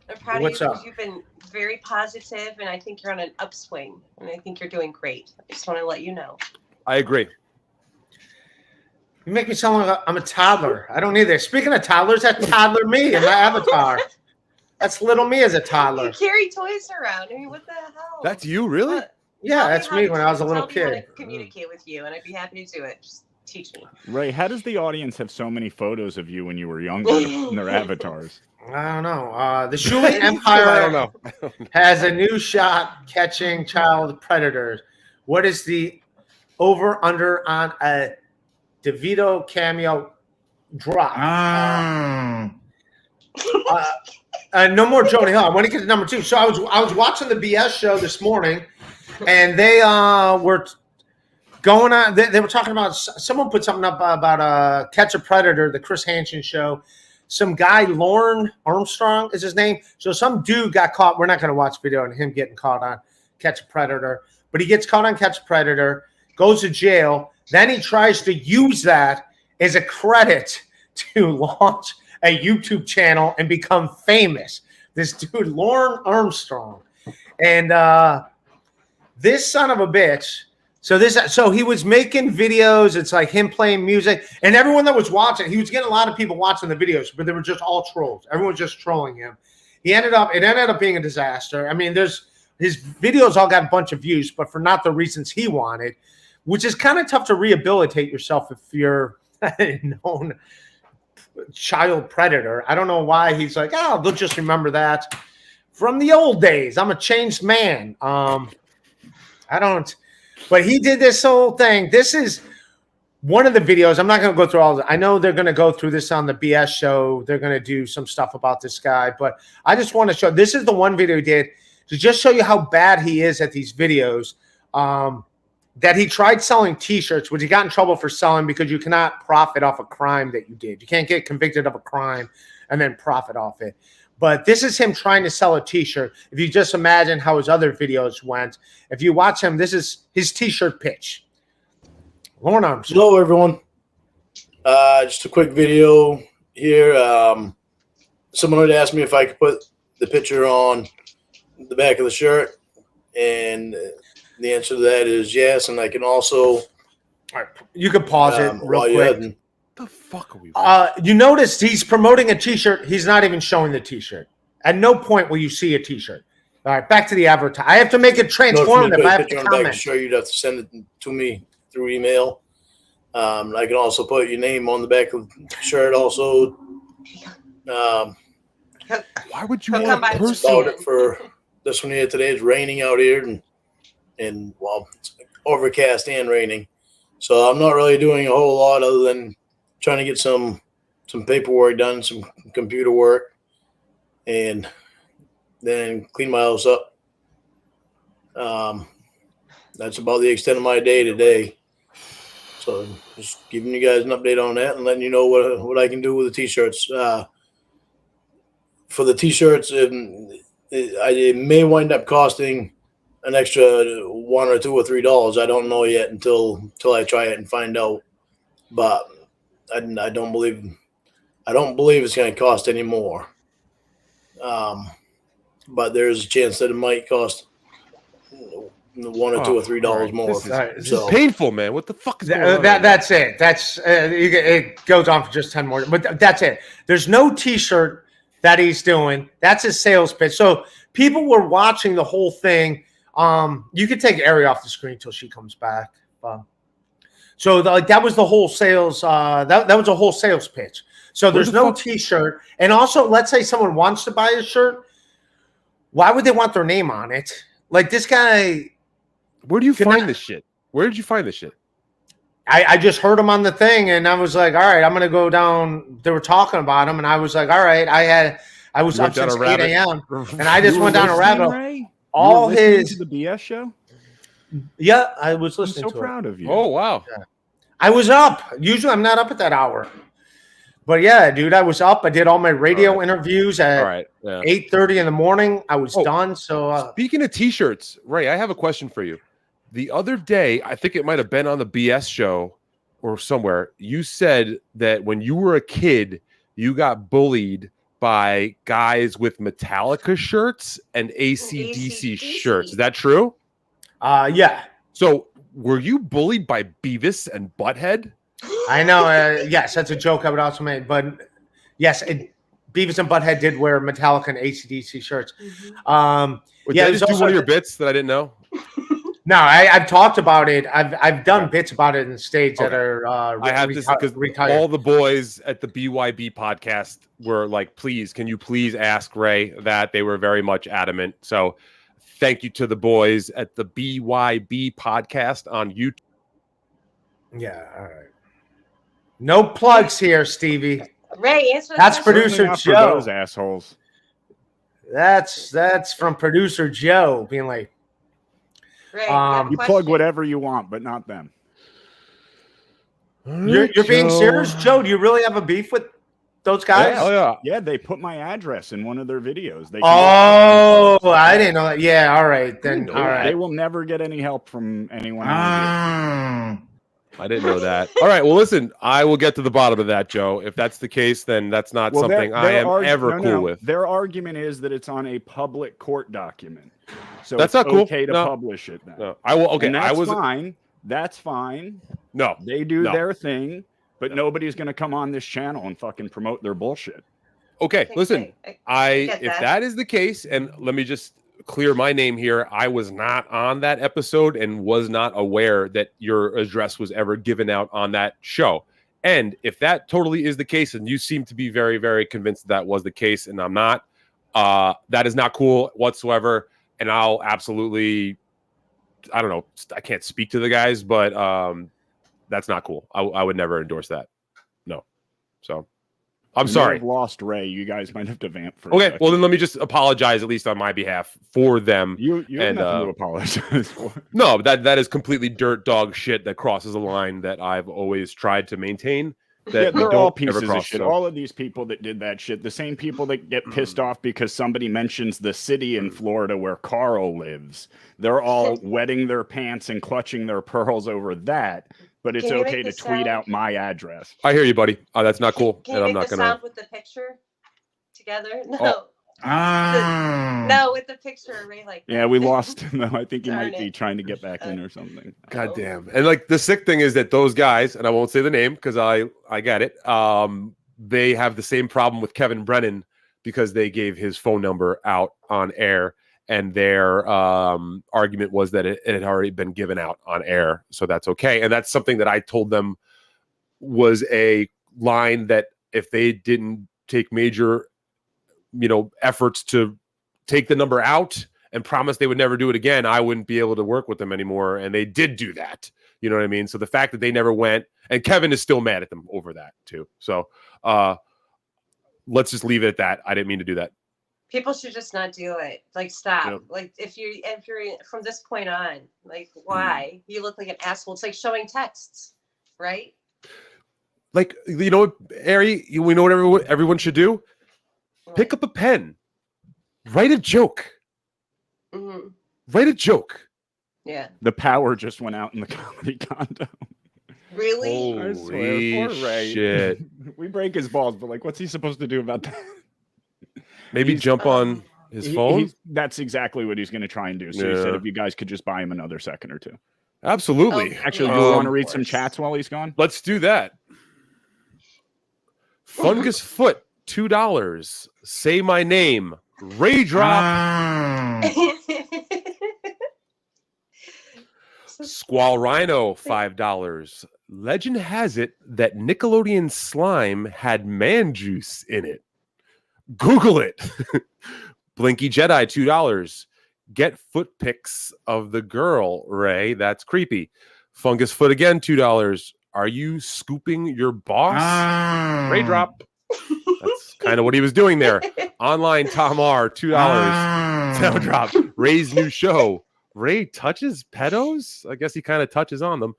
I'm proud What's of you up? because you've been very positive, and I think you're on an upswing, and I think you're doing great. I just want to let you know. I agree. You make me sound like I'm a toddler. I don't need this. Speaking of toddlers, that's toddler me in my avatar. That's little me as a You toddler. carry toys around. I mean, what the hell? That's you, really? Yeah, Tell that's how me to when I was a little tell me how kid. to communicate with you, and I'd be happy to do it. Just teach me. Ray, how does the audience have so many photos of you when you were younger in their avatars? I don't know. The Shuli I Empire don't know. has a new shot catching child predators. What is the over-under on a DeVito cameo drop? No more Jonah Hill. I want to get to number 2. So I was watching the BS show this morning, and they were going on. They were talking about, someone put something up about Catch a Predator, the Chris Hansen show. Some guy, Lorne Armstrong is his name. So some dude got caught. We're not going to watch video on him getting caught on Catch a Predator, but he gets caught on Catch a Predator, goes to jail. Then he tries to use that as a credit to launch a YouTube channel and become famous. This dude, Lorne Armstrong. And this son of a bitch. So he was making videos. It's like him playing music. And everyone that was watching, he was getting a lot of people watching the videos, but they were just all trolls. Everyone was just trolling him. It ended up being a disaster. I mean, his videos all got a bunch of views, but for not the reasons he wanted, which is kind of tough to rehabilitate yourself if you're a known child predator. I don't know why he's like, oh, they'll just remember that from the old days. I'm a changed man. But he did this whole thing. This is one of the videos. I'm not going to go through all of it. I know they're going to go through this on the BS show. They're going to do some stuff about this guy, but I just want to show, this is the one video he did to just show you how bad he is at these videos. that he tried selling T-shirts, which he got in trouble for selling because you cannot profit off a crime that you did. You can't get convicted of a crime and then profit off it. But this is him trying to sell a T-shirt. If you just imagine how his other videos went, if you watch him, this is his T-shirt pitch. Lauren Armstrong. Hello, everyone. Just a quick video here. Someone had asked me if I could put the picture on the back of the shirt, and the answer to that is yes. And I can also, All right, you can pause it real while quick. you're The fuck are we? You notice he's promoting a T-shirt. He's not even showing the T-shirt. At no point will you see a T-shirt. All right, back to the advertise. I have to make it transformative. I have to comment. Sure, you'd have to send it to me through email. I can also put your name on the back of the shirt. Also, Why would you He'll want come by a with that's person? about it for this one here today. It's raining out here, and well, it's overcast and raining. So I'm not really doing a whole lot other than trying to get some paperwork done, some computer work, and then clean my house up. That's about the extent of my day today. So just giving you guys an update on that and letting you know what I can do with the T-shirts. For the T-shirts, it may wind up costing an extra $1 or $2 or $3. I don't know yet until I try it and find out. But I don't believe it's going to cost any more. But there's a chance that it might cost $1 or $2 or $3 more. This is painful, man. What the fuck is going on? That's it. That's it goes on for just 10 more, but that's it. There's no T-shirt that he's doing. That's his sales pitch. So people were watching the whole thing. You could take Ari off the screen until she comes back. So that was the whole sales. That was a whole sales pitch. So there's no T-shirt. And also, let's say someone wants to buy a shirt. Why would they want their name on it? Like this guy. Where do you find this shit? Where did you find this shit? I just heard him on the thing, and I was like, all right, I'm going to go down. They were talking about him, and I was like, all right, I was up since 8 a.m., and I just went down a rabbit hole. All his to the BS show. Yeah, I was listening I'm to so proud of you. Oh, wow. Yeah. I was up. Usually I'm not up at that hour. But yeah, dude, I was up. I did all my radio interviews at 8:30 in the morning. I was done. So speaking of T-shirts, Ray, I have a question for you. The other day, I think it might have been on the BS show or somewhere, you said that when you were a kid, you got bullied by guys with Metallica shirts and AC/DC shirts. Is that true? Yeah. So were you bullied by Beavis and Butthead? I know. Yes, that's a joke I would also make. But yes, Beavis and Butthead did wear Metallica and AC/DC shirts. Did I just do one of your bits that I didn't know? No, I've talked about it. I've done bits about it in the stage that are. I have this because all the boys at the BYB podcast were like, "Please, can you please ask Ray that?" They were very much adamant. So, thank you to the boys at the BYB podcast on YouTube. Yeah, all right. No plugs here, Stevie. Ray, answer that's producer Joe. Those assholes. That's from producer Joe being like. Ray, you plug whatever you want, but not them. You're being serious, Joe? Do you really have a beef with those guys? Yeah. They put my address in one of their videos. I didn't know that. Yeah, all right then. All right, they will never get any help from anyone. I didn't know that. All right, well, listen, I will get to the bottom of that, Joe. If that's the case, then that's not something I am ever cool with. Their argument is that it's on a public court document. So that's it's not cool. Okay to publish it then. No, I will. Okay, and that's fine. That's fine. No, they do their thing, but nobody's going to come on this channel and fucking promote their bullshit. Okay, listen. If that is the case, and let me just clear my name here. I was not on that episode and was not aware that your address was ever given out on that show. And if that totally is the case, and you seem to be very, very convinced that was the case, and I'm not, that is not cool whatsoever. And I'll absolutely, I don't know, I can't speak to the guys, but that's not cool. I would never endorse that. No. So I'm We may sorry. have lost Ray. You guys might have to vamp for a Okay, second. well then let me just apologize at least on my behalf for them. You have and, nothing to apologize for. No, that is completely dirt dog shit that crosses a line that I've always tried to maintain. That we they're don't all ever pieces cross, of shit. so- All of these people that did that shit, the same people that get pissed off because somebody mentions the city in Florida where Carl lives, they're all wetting their pants and clutching their pearls over that. But it's Can you okay make to the tweet sound? out my address. I hear you, buddy. That's not cool, Can and you I'm make not the gonna. sound with the picture together? No. Oh. No, with the picture, Ray, like Yeah, that. we lost him though. I think he Darn might be it. trying to get back in or something. God damn. And like the sick thing is that those guys, and I won't say the name because I get it. They have the same problem with Kevin Brennan because they gave his phone number out on air, and their argument was that it had already been given out on air, so that's okay. And that's something that I told them was a line that if they didn't take major, efforts to take the number out and promise they would never do it again, I wouldn't be able to work with them anymore. And they did do that. You know what I mean? So the fact that they never went, and Kevin is still mad at them over that too. So let's just leave it at that. I didn't mean to do that. People should just not do it. Like, stop. Yep. Like, if you're from this point on, like, why? You look like an asshole. It's like showing texts, right? Like, what, Ari, we know what everyone should do? Pick up a pen. Write a joke. Mm-hmm. Write a joke. Yeah. The power just went out in the comedy condo. Really? I swear, Holy poor Ray. shit. We break his balls, but like, what's he supposed to do about that? Maybe He's- jump on his phone? That's exactly what he's going to try and do. So he said Yeah. if you guys could just buy him another second or two. Absolutely. Oh, Actually, yeah, do you of want to read some course. chats while he's gone? Let's do that. Fungus Foot, $2. Say my name. Ray Drop. Squall Rhino, $5. Legend has it that Nickelodeon slime had man juice in it. Google it. Blinky Jedi, $2. Get foot pics of the girl, Ray. That's creepy. Fungus Foot again, $2. Are you scooping your boss? Ray Drop. That's kind of what he was doing there. Online Tom R, $2. Tail Drop. Ray's new show. Ray touches pedos? I guess he kind of touches on them.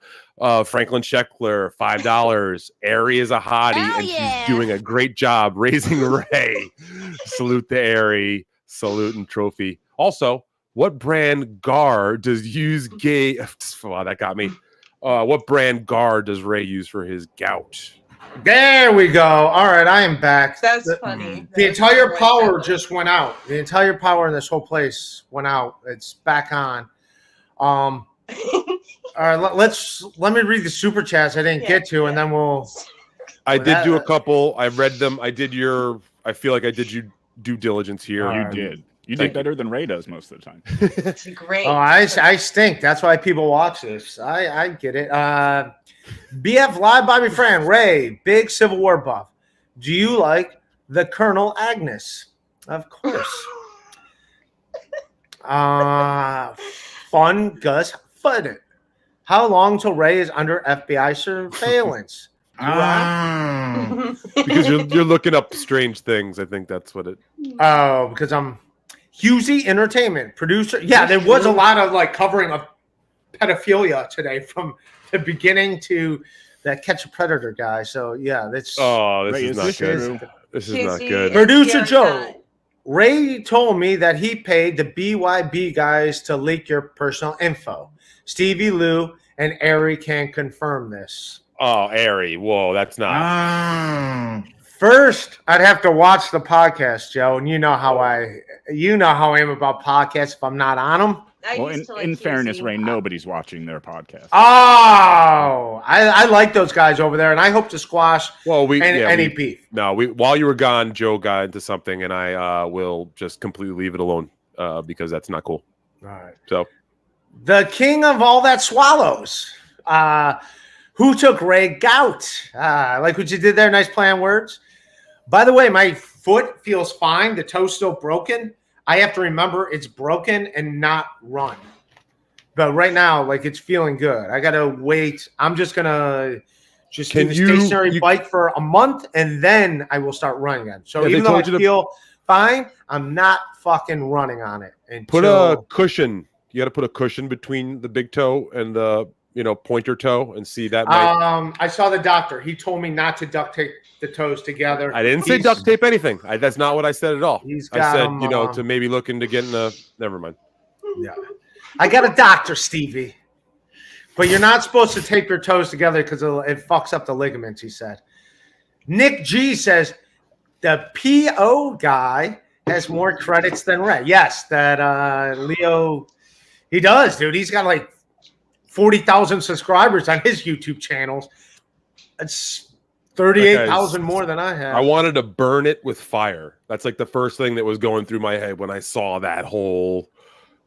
Franklin Scheckler, $5. Ari is a hottie, and she's doing a great job raising Ray. Salute to Ari. Salute and trophy. Also, what brand GAR does use gay? Wow, that got me. What brand GAR does Ray use for his gout? There we go. All right, I am back. That's funny. The That was entire funny. power just went out. The entire power in this whole place went out. It's back on. All right, let me read the super chats I didn't get to, and then we'll. I Well, did do a that- couple. I read them. I feel like I did you due diligence here. You did. You Thank did better than Ray does most of the time. It's great. Oh, I stink. That's why people watch this. I get it. BF Live Bobby Fran Ray, big Civil War buff. Do you like the Colonel Agnes? Of course. Fun Gus Fudden. How long till Ray is under FBI surveillance? Because you're looking up strange things. I think that's what it. Oh, because I'm Husey Entertainment producer. Yeah, there was a lot of like covering of pedophilia today from the beginning to that Catch a Predator guy. So yeah, that's Oh, this Ray, is is not this good. true? This is not good. Producer Yeah, Joe. Ray told me that he paid the BYB guys to leak your personal info. Stevie Lou and Ari can confirm this. Oh, Ari. Whoa, that's not. First, I'd have to watch the podcast, Joe, and you know how I am about podcasts if I'm not on them. I Well, used to like in fairness, Husey. Ray, nobody's watching their podcast. Oh, I like those guys over there, and I hope to squash Well, any beef. while you were gone, Joe got into something, and I will just completely leave it alone because that's not cool. All right. So The king of all that swallows. Who took Ray gout? I like what you did there. Nice play on words. By the way, my foot feels fine. The toe's still broken. I have to remember it's broken and not run. But right now, like it's feeling good. I gotta wait. I'm just gonna Just Can do the stationary you- bike for a month, and then I will start running again. So Yeah, they even though I told you to- feel fine, I'm not fucking running on it. Put a until- cushion. You got to put a cushion between the big toe and the pointer toe, and see that. Might... I saw the doctor. He told me not to duct tape the toes together. I didn't say duct tape anything. That's not what I said at all. He's I got said, him, to maybe look into getting a. Never mind. Yeah, I got a doctor, Stevie. But you're not supposed to tape your toes together because it fucks up the ligaments. He said. Nick G says the PO guy has more credits than Ray. Yes, that Leo, he does, dude. He's got like 40,000 subscribers on his YouTube channels. It's 38,000 more than I have. I wanted to burn it with fire. That's like the first thing that was going through my head when I saw that whole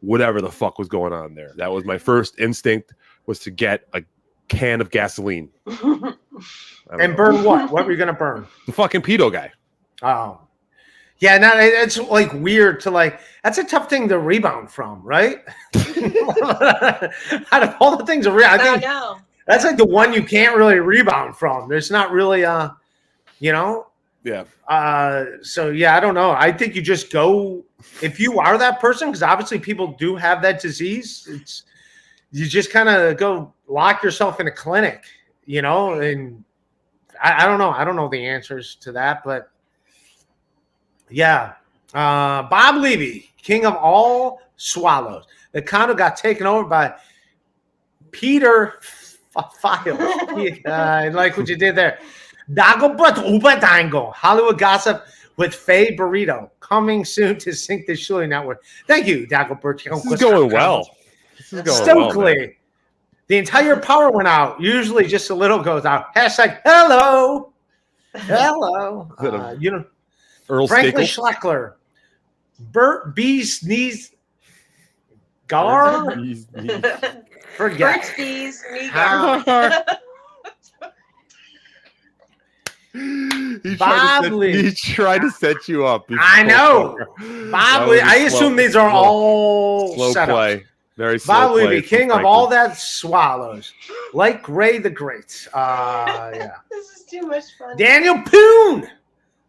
whatever the fuck was going on there. That was my first instinct, was to get a can of gasoline. And burn what? What were you going to burn? The fucking pedo guy. Oh. Yeah, no, it's like weird to like, that's a tough thing to rebound from, right? Out of all the things, I think know. that's like the one you can't really rebound from. There's not really Yeah. So yeah, I don't know. I think you just go, if you are that person, because obviously people do have that disease, you just kind of go lock yourself in a clinic, and I don't know. I don't know the answers to that, but yeah. Bob Levy, king of all swallows. The condo got taken over by Peter Files. I like what you did there. Dagobert Ubadango, Hollywood gossip with Faye Burrito, coming soon to Sync the Shilly Network. Thank you, Dagobert. This is going well. Stokely. The entire power went out. Usually just a little goes out. Hashtag hello. Hello. Earl Franklin Steakle? Schleckler. Bert B. Sneeze. Gar. Forget. Birchbees, He tried to set you up. I know. Bob Levy. I assume these are all slow set play. up. Very slow Bob play. Levy, king of all that swallows. Like Ray the Great. Yeah. This is too much fun. Daniel Poon.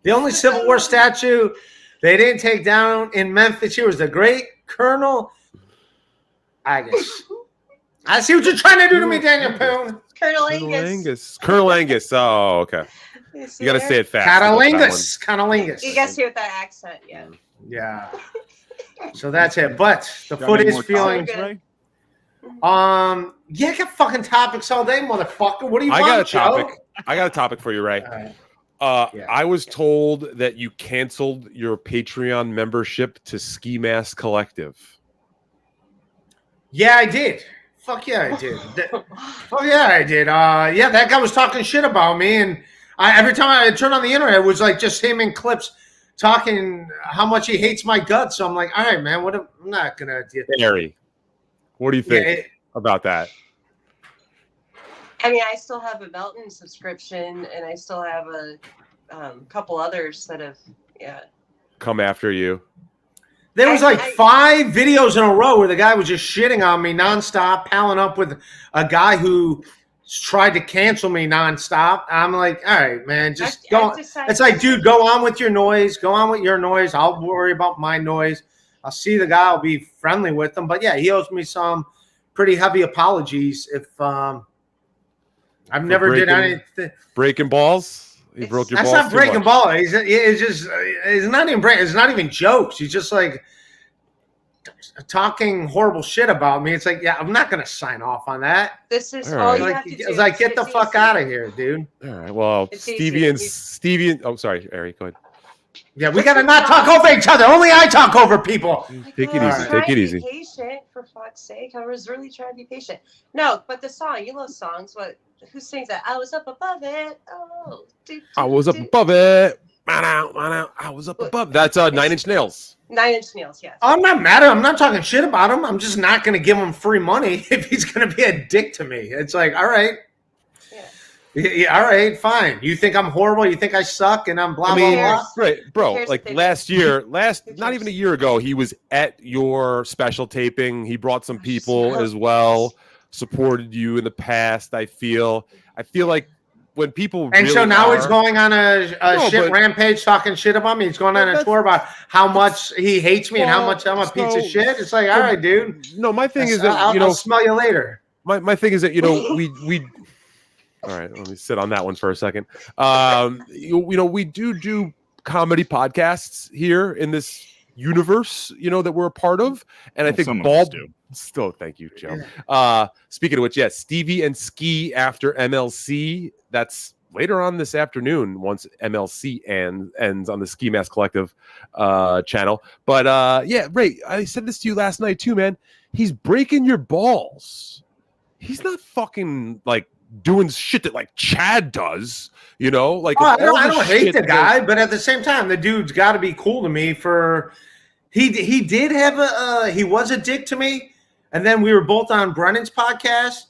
The only Civil War statue they didn't take down in Memphis here was the great Colonel Angus. I see what you're trying to do to me, Daniel Poon. Colonel Angus. Colonel Angus. Oh, okay. You got to say it fast. Catalingus. You guys hear that accent, yeah. Yeah. So that's it. But the Got foot any is more feeling. topics, Ray? Yeah, I got fucking topics all day, motherfucker. What do you want, got a Joe? topic. I got a topic for you, Ray. All right. Yeah. I was told that you canceled your Patreon membership to Ski Mask Collective. Yeah, I did. Fuck yeah, I did. Fuck yeah, I did. Yeah, that guy was talking shit about me, and every time I turned on the internet, it was like just him in clips talking how much he hates my guts. So I'm like, all right, man, I'm not gonna do it. Harry, what do you think about that? I mean, I still have a Belton subscription, and I still have a couple others that have, Come after you. There was like 5 videos in a row where the guy was just shitting on me nonstop, palling up with a guy who tried to cancel me nonstop. I'm like, all right, man, just go. It's like, dude, go on with your noise. Go on with your noise. I'll worry about my noise. I'll see the guy. I'll be friendly with him. But yeah, he owes me some pretty heavy apologies if I've never did anything. Breaking balls? He broke your balls. That's not breaking balls. It's not even breaking. It's not even jokes. He's just like talking horrible shit about me. It's like, yeah, I'm not gonna sign off on that. This is all all right. you Like, have to do. it's like, get the fuck out of here, dude. All right. Well, It's Stevie easy. and oh, sorry, Eric, go ahead. Yeah, we gotta not talk over each other. Only I talk over people. Take it I easy. was Take trying it to be easy. Patient, for fuck's sake. I was really trying to be patient. No, but the song, you love songs. Who sings that? I was up above it. Oh, I was up above it. Man out. I was up above. That's 9 Inch Nails. 9 Inch Nails, yes. I'm not mad at him. I'm not talking shit about him. I'm just not gonna give him free money if he's gonna be a dick to me. It's like, all right. Yeah, all right, fine. You think I'm horrible? You think I suck? And I'm blah blah blah. Right, bro. Here's Like the thing. not even a year ago, he was at your special taping. He brought some people as well, supported you in the past. I feel like when people And really so now he's are- going on a No, shit but- rampage, talking shit about me. He's going on a That's- tour about how much he hates me and how much I'm a piece of so- shit. It's like, all right, dude. No, my thing is that I'll smell you later. my thing is that we all right, let me sit on that one for a second. We do comedy podcasts here in this universe, that we're a part of, and I think some of us Ball do. still. Thank you, Joe. Speaking of which, yes, Stevie and Ski after MLC. That's later on this afternoon once MLC ends on the Ski Mask Collective channel. But yeah, Ray, I said this to you last night too, man. He's breaking your balls. He's not fucking like doing shit that like Chad does, like I all don't hate shit the that- guy, but at the same time, the dude's got to be cool to me. For he did have he was a dick to me, and then we were both on Brennan's podcast,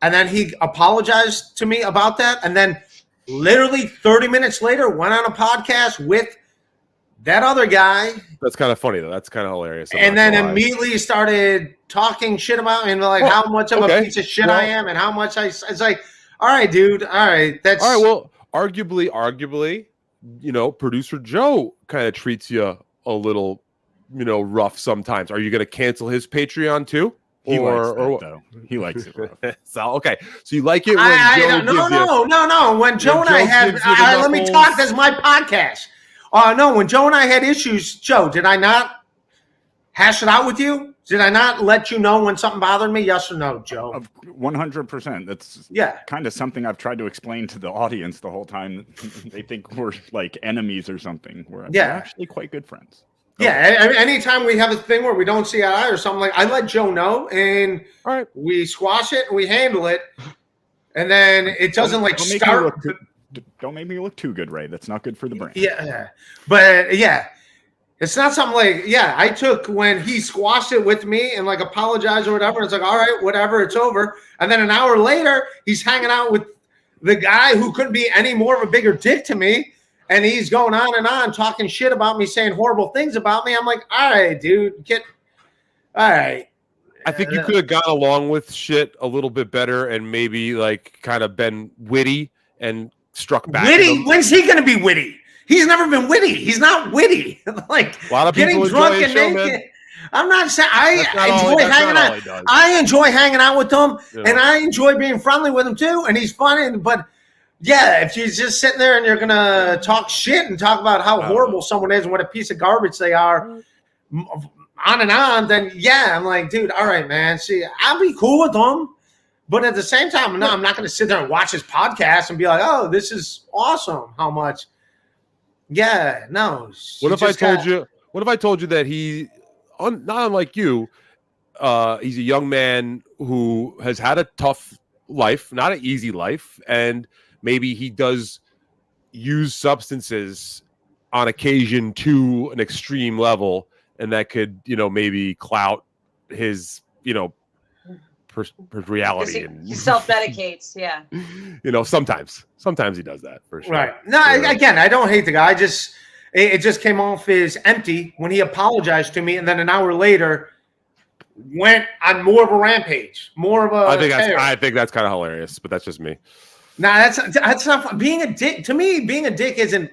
and then he apologized to me about that, and then literally 30 minutes later went on a podcast with that other guy. That's kind of funny though. That's kind of hilarious. I'm And not then gonna lie. immediately started talking shit about me and like Well, how much of okay. a piece of shit Well- I am and how much it's like, all right, dude. All right. That's All right. Well, arguably, producer Joe kind of treats you a little, rough sometimes. Are you going to cancel his Patreon too? He likes or that, what? though. He likes it. Rough. So okay, so you like it when Joe gives you. No. When Joe and I Joe had, gives you the let me knuckles. talk. This is my podcast. No, when Joe and I had issues, Joe, did I not hash it out with you? Did I not let you know when something bothered me? Yes or no, Joe? 100%. That's Yeah. kind of something I've tried to explain to the audience the whole time. They think we're like enemies or something. We're actually quite good friends. Yeah, anytime we have a thing where we don't see eye to eye or something, like I let Joe know, and All right. we squash it and we handle it, and then it doesn't like Don't make me start. look don't make me look too good, Ray. That's not good for the brand. Yeah, but yeah, it's not something like I took when he squashed it with me and like apologized or whatever. It's like, all right, whatever, it's over. And then an hour later, he's hanging out with the guy who couldn't be any more of a bigger dick to me. And he's going on and on talking shit about me, saying horrible things about me. I'm like, all right, dude, all right. I think you could have gone along with shit a little bit better and maybe like kind of been witty and struck back. at Witty? him. When's he going to be witty? He's never been witty. He's not witty. Like A lot of getting people drunk enjoy and his show, naked. man. I'm not saying That's not all- enjoy that's hanging not all out. he does. I enjoy hanging out with him, Yeah. and I enjoy being friendly with him too. And he's funny, but yeah, if you're just sitting there and you're gonna talk shit and talk about how horrible someone is and what a piece of garbage they are, on and on, then yeah, I'm like, dude, all right, man. See, I'll be cool with them, but at the same time, no, I'm not gonna sit there and watch his podcast and be like, oh, this is awesome. How much? Yeah, no. What if I told you? What if I told you that he, not unlike you, he's a young man who has had a tough life, not an easy life, and maybe he does use substances on occasion to an extreme level, and that could, maybe clout his, his reality. And He self-medicates, yeah. sometimes he does that for sure. Right. No, Yeah. again, I don't hate the guy. It just came off as empty when he apologized to me, and then an hour later went on more of a rampage, more of a. I think that's kind of hilarious, but that's just me. Nah, that's not fun. Being a dick to me. Being a dick isn't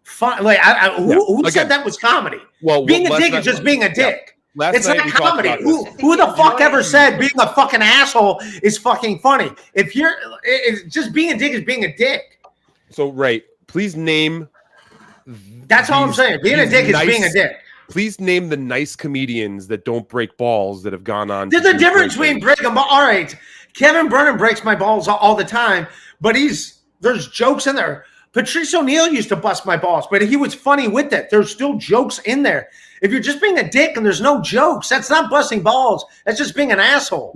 fun. Like who Again, said that was comedy? Well, Being a last dick night- is just being a dick. Last It's night not we talked comedy. about Who this. the fuck ever said being a fucking asshole is fucking funny? If you're it's just being a dick is being a dick. So, Ray, please name. That's all I'm these- saying. Being a these dick is nice- being a dick. Please name the nice comedians that don't break balls that have gone on. There's to a do difference great between things. breaking balls. All right, Kevin Brennan breaks my balls all the time, but there's jokes in there. Patrice O'Neal used to bust my balls, but he was funny with it. There's still jokes in there. If you're just being a dick and there's no jokes, that's not busting balls. That's just being an asshole.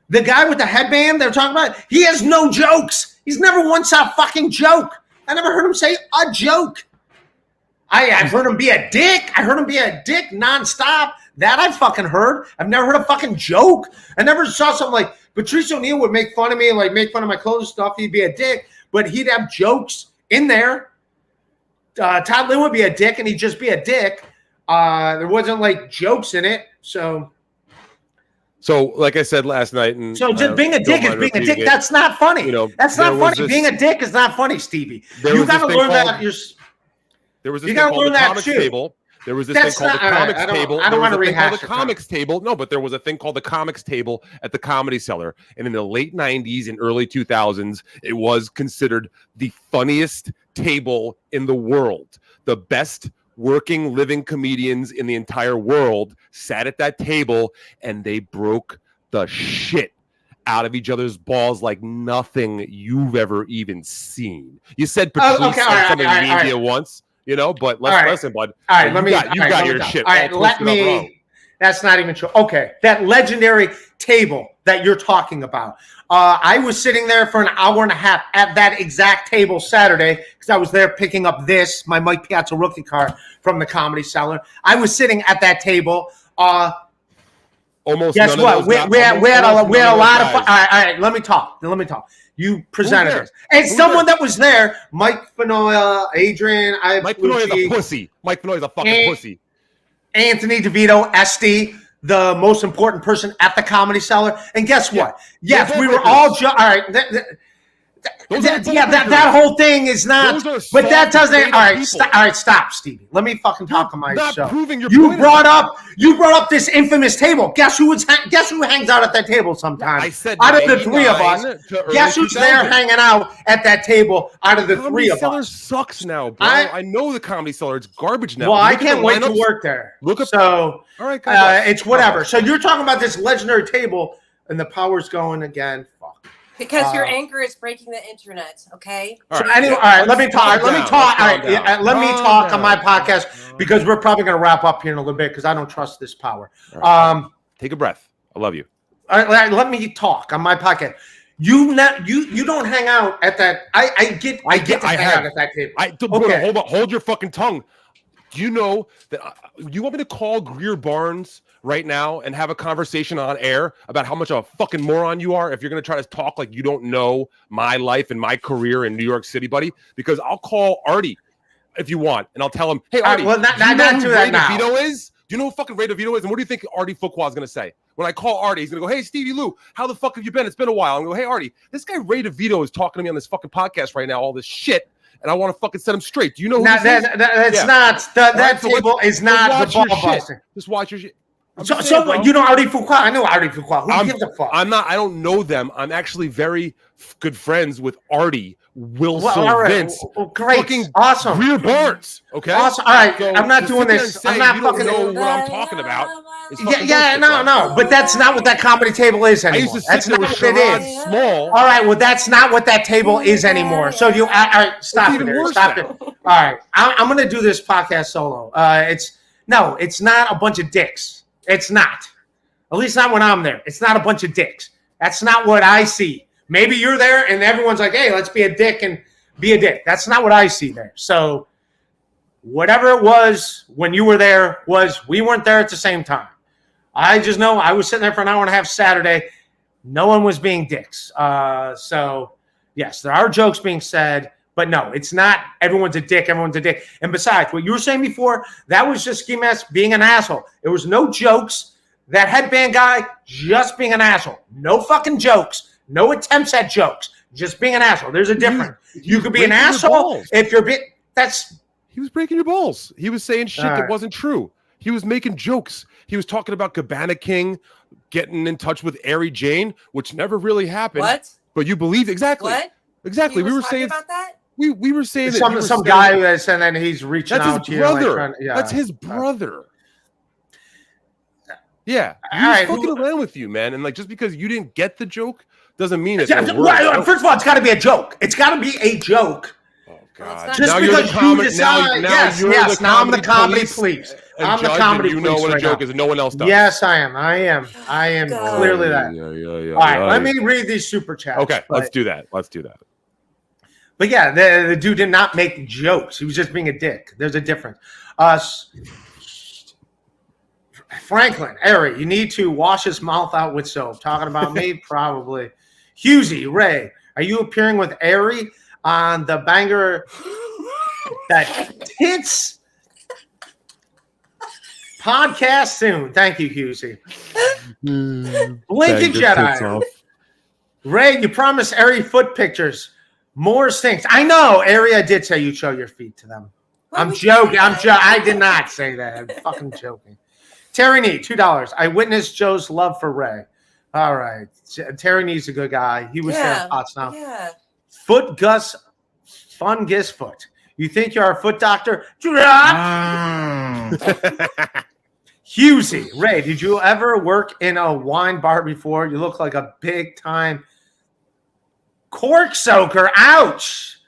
The guy with the headband they're talking about, he has no jokes. He's never once said a fucking joke. I never heard him say a joke. I've heard him be a dick. I heard him be a dick nonstop. That I fucking heard. I've never heard a fucking joke. I never saw something like Patrice O'Neal would make fun of me, like make fun of my clothes and stuff. He'd be a dick, but he'd have jokes in there. Todd Lynn would be a dick, and he'd just be a dick. There wasn't like jokes in it, so So, like I said last night, and So just being a don't dick is mind being a repeating dick. it, That's not funny. you know, That's there not was funny. this- Being a dick is not funny, Stevie. there You was this got to thing learn called- that. There was this You thing gotta called learn the that comics too. table. There was this That's thing called not- the all right, comics I don't- table. I don't There was wanna a thing called rehash the it, Tom. comics table. No, but there was a thing called the comics table at the Comedy Cellar. And in the late 90s and early 2000s, it was considered the funniest table in the world. The best working living comedians in the entire world sat at that table, and they broke the shit out of each other's balls like nothing you've ever even seen. You said Patrice okay, all said right, something all right, mean all to right. you once, you know, but All right. listen, bud. All right, you let me. got, you all right, got let your me talk. shit All right, all let twisted up wrong. me. That's not even true. Okay, that legendary table that you're talking about. I was sitting there for an hour and a half at that exact table Saturday because I was there picking up my Mike Piazza rookie card from the Comedy Cellar. I was sitting at that table. Almost Guess none of what? those We guys- had a almost none lot of those fun. guys. All right, let me talk. You presented there? this. And Who was someone there? that was there, Mike Fenoya, Adrian, Mike Pinoy is a pussy. Mike Pinoy is a fucking And- pussy. Anthony DeVito, SD, the most important person at the Comedy Cellar. And guess what? Yes, They're we ball were all breakers. all right. Those are ball that breakers. whole thing is not. Those are But that soft, doesn't. straight All up right, people. all right, stop, Stevie. Let me fucking talk on my Not show. proving your You point. brought up this infamous table. Guess who hangs out at that table sometimes? I said out of the three of us. 99 to early Guess who's there 2000. hanging out at that table out of the Comedy three of Cellar us? sucks now, bro. I- I know the Comedy Cellar. It's garbage now. Well, I Look at can't the wait to lineups. work there. Look up. So All right, God bless. it's God whatever. bless. So you're talking about this legendary table, and the power's going again. Fuck. Because your anchor is breaking the internet, okay? All So right, anyway, yeah, all right. Let me let's talk. calm Let me down. talk. Let's All calm right, yeah, down. let me Calm talk on my down. podcast because we're probably going to wrap up here in a little bit because I don't trust this power. All right. Take a breath. I love you. All right, let me talk on my podcast. You don't hang out at that. I get to hang out at that table. Okay. Hold your fucking tongue. Do you know that you want me to call Greer Barnes right now and have a conversation on air about how much of a fucking moron you are if you're going to try to talk like you don't know my life and my career in New York City, buddy? Because I'll call Artie if you want, and I'll tell him, hey, Artie, well, do you know not who do that Ray now. DeVito is? Do you know who fucking Ray DeVito is? And what do you think Artie Fuqua is going to say? When I call Artie, he's going to go, hey, Stevie Lou, how the fuck have you been? It's been a while. I'm going to go, hey, Artie, this guy Ray DeVito is talking to me on this fucking podcast right now, all this shit, and I want to fucking set him straight. Do you know who this is? That's Yeah. not. That All right, so table is not the watch your ball shit. busting. Just watch your shit. I'm So just saying, bro. you know Artie Fuqua? I know Artie Fuqua. Who gives a fuck? I'm not. I don't know them. I'm actually very good friends with Artie, Wilson, all right. Vince, Well, great, fucking awesome, Greer Barnes. Okay. awesome. All right, So I'm not to doing sit there this. and say I'm not you don't fucking. know what I'm talking about. is Yeah, fucking yeah, bullshit, bro. no, but that's not what that comedy table is I anymore. used to That's sit there not with what it Sherrod is. Small. All right, well, that's not what that table is anymore. So all right, stop It's even it. worse Stop now. it. All right, I'm going to do this podcast solo. It's not a bunch of dicks. It's not. At least not when I'm there. It's not a bunch of dicks. That's not what I see. Maybe you're there and everyone's like, hey, let's be a dick and be a dick. That's not what I see there. So whatever it was when you were there we weren't there at the same time. I just know I was sitting there for an hour and a half Saturday. No one was being dicks. So, yes, there are jokes being said, but no, it's not everyone's a dick, everyone's a dick. And besides, what you were saying before, that was just Ski Mask being an asshole. There was no jokes. That headband guy just being an asshole. No fucking jokes. No attempts at jokes. Just being an asshole. There's a difference. You could be an breaking your asshole balls. if you're that's He was breaking your balls. He was saying shit All that right. wasn't true. He was making jokes. He was talking about Cabana King getting in touch with Ari Jane, which never really happened. What? But you believe exactly. What? Exactly. He We was were talking saying about that? we were saying that you some were some saying guy that- that's and then he's reaching that's out his to you. brother. Like, yeah. That's his brother. Yeah, he All was right, fucking around with you, man. And like, just because you didn't get the joke doesn't mean it's Yeah, a well, first of all, it's got to be a joke. It's got to be a joke. Oh God. God! Just now you're because the comedy. you decide. Now you're yes. the Now I'm the comedy comedy police. and I'm the judge, comedy and you know police what a right joke now. is, and no one else does. Yes, I am. I am God. clearly that. Yeah. All right, let me read these super chats. Okay, let's do that. But yeah, the dude did not make jokes. He was just being a dick. There's a difference. Franklin, Ari, you need to wash his mouth out with soap. Talking about me? Probably. Husey, Ray, are you appearing with Ari on the banger that tits podcast soon? Thank you, Husey. Lincoln Bang your tits Jedi. off. Ray, you promised Ari foot pictures. More stinks. I know, Ari, I did say you'd show your feet to them. Why I'm would you say joking. that? I did not say that. I'm fucking joking. Terry Nee, $2. I witnessed Joe's love for Ray. All right. Terry Nee's a good guy. He was there in Potsdam. Yeah. Foot Gus Fungus Foot. You think you're a foot doctor? Husey. Ray, did you ever work in a wine bar before? You look like a big time cork soaker. Ouch.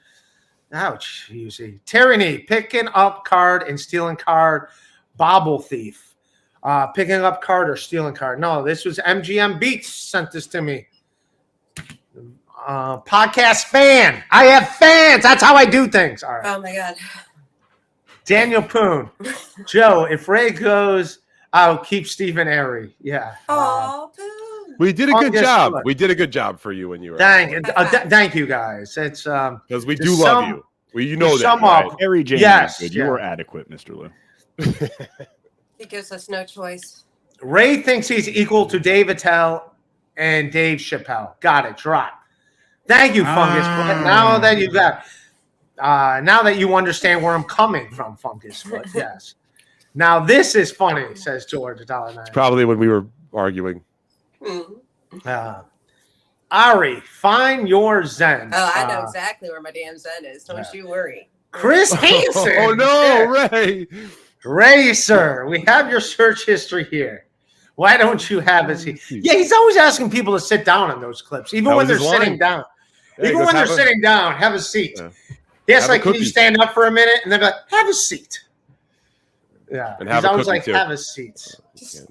Ouch, Husey. Tyranny, picking up card and stealing card. Bobble thief. Picking up card or stealing card. No, this was MGM Beats sent this to me. Podcast fan. I have fans. That's how I do things. All right. Oh my God. Daniel Poon. Joe, if Ray goes, I'll keep Stephen Airy. Yeah. Oh, Pooh. We did a good Fungus job. foot. We did a good job for you when you were. Thank you guys. It's because we do there's love some- you. Well, you know there's that. some Right? up. Harry James, Yes, good. You yeah. were adequate, Mr. Lou. He gives us no choice. Ray thinks he's equal to Dave Attell and Dave Chappelle. Got it. Drop. Thank you, Fungus. Foot. Now that you got, now that you understand where I'm coming from, Fungus Foot. Yes. Now this is funny, says George $1.09. Probably when we were arguing. Ari, find your Zen. Oh, I know exactly where my damn Zen is. Don't you worry. Chris Hansen. Oh no, Ray! Ray, sir, we have your search history here. Why don't you have his seat? Yeah, he's always asking people to sit down on those clips, even That when was they're his sitting line. down. Yeah, Even when they're sitting down, have a seat. Yeah. Yes, Have a like, can you cookie. stand up for a minute? And they're like, have a seat. Yeah, And he's have a always cookie, like, too. have a seat. Just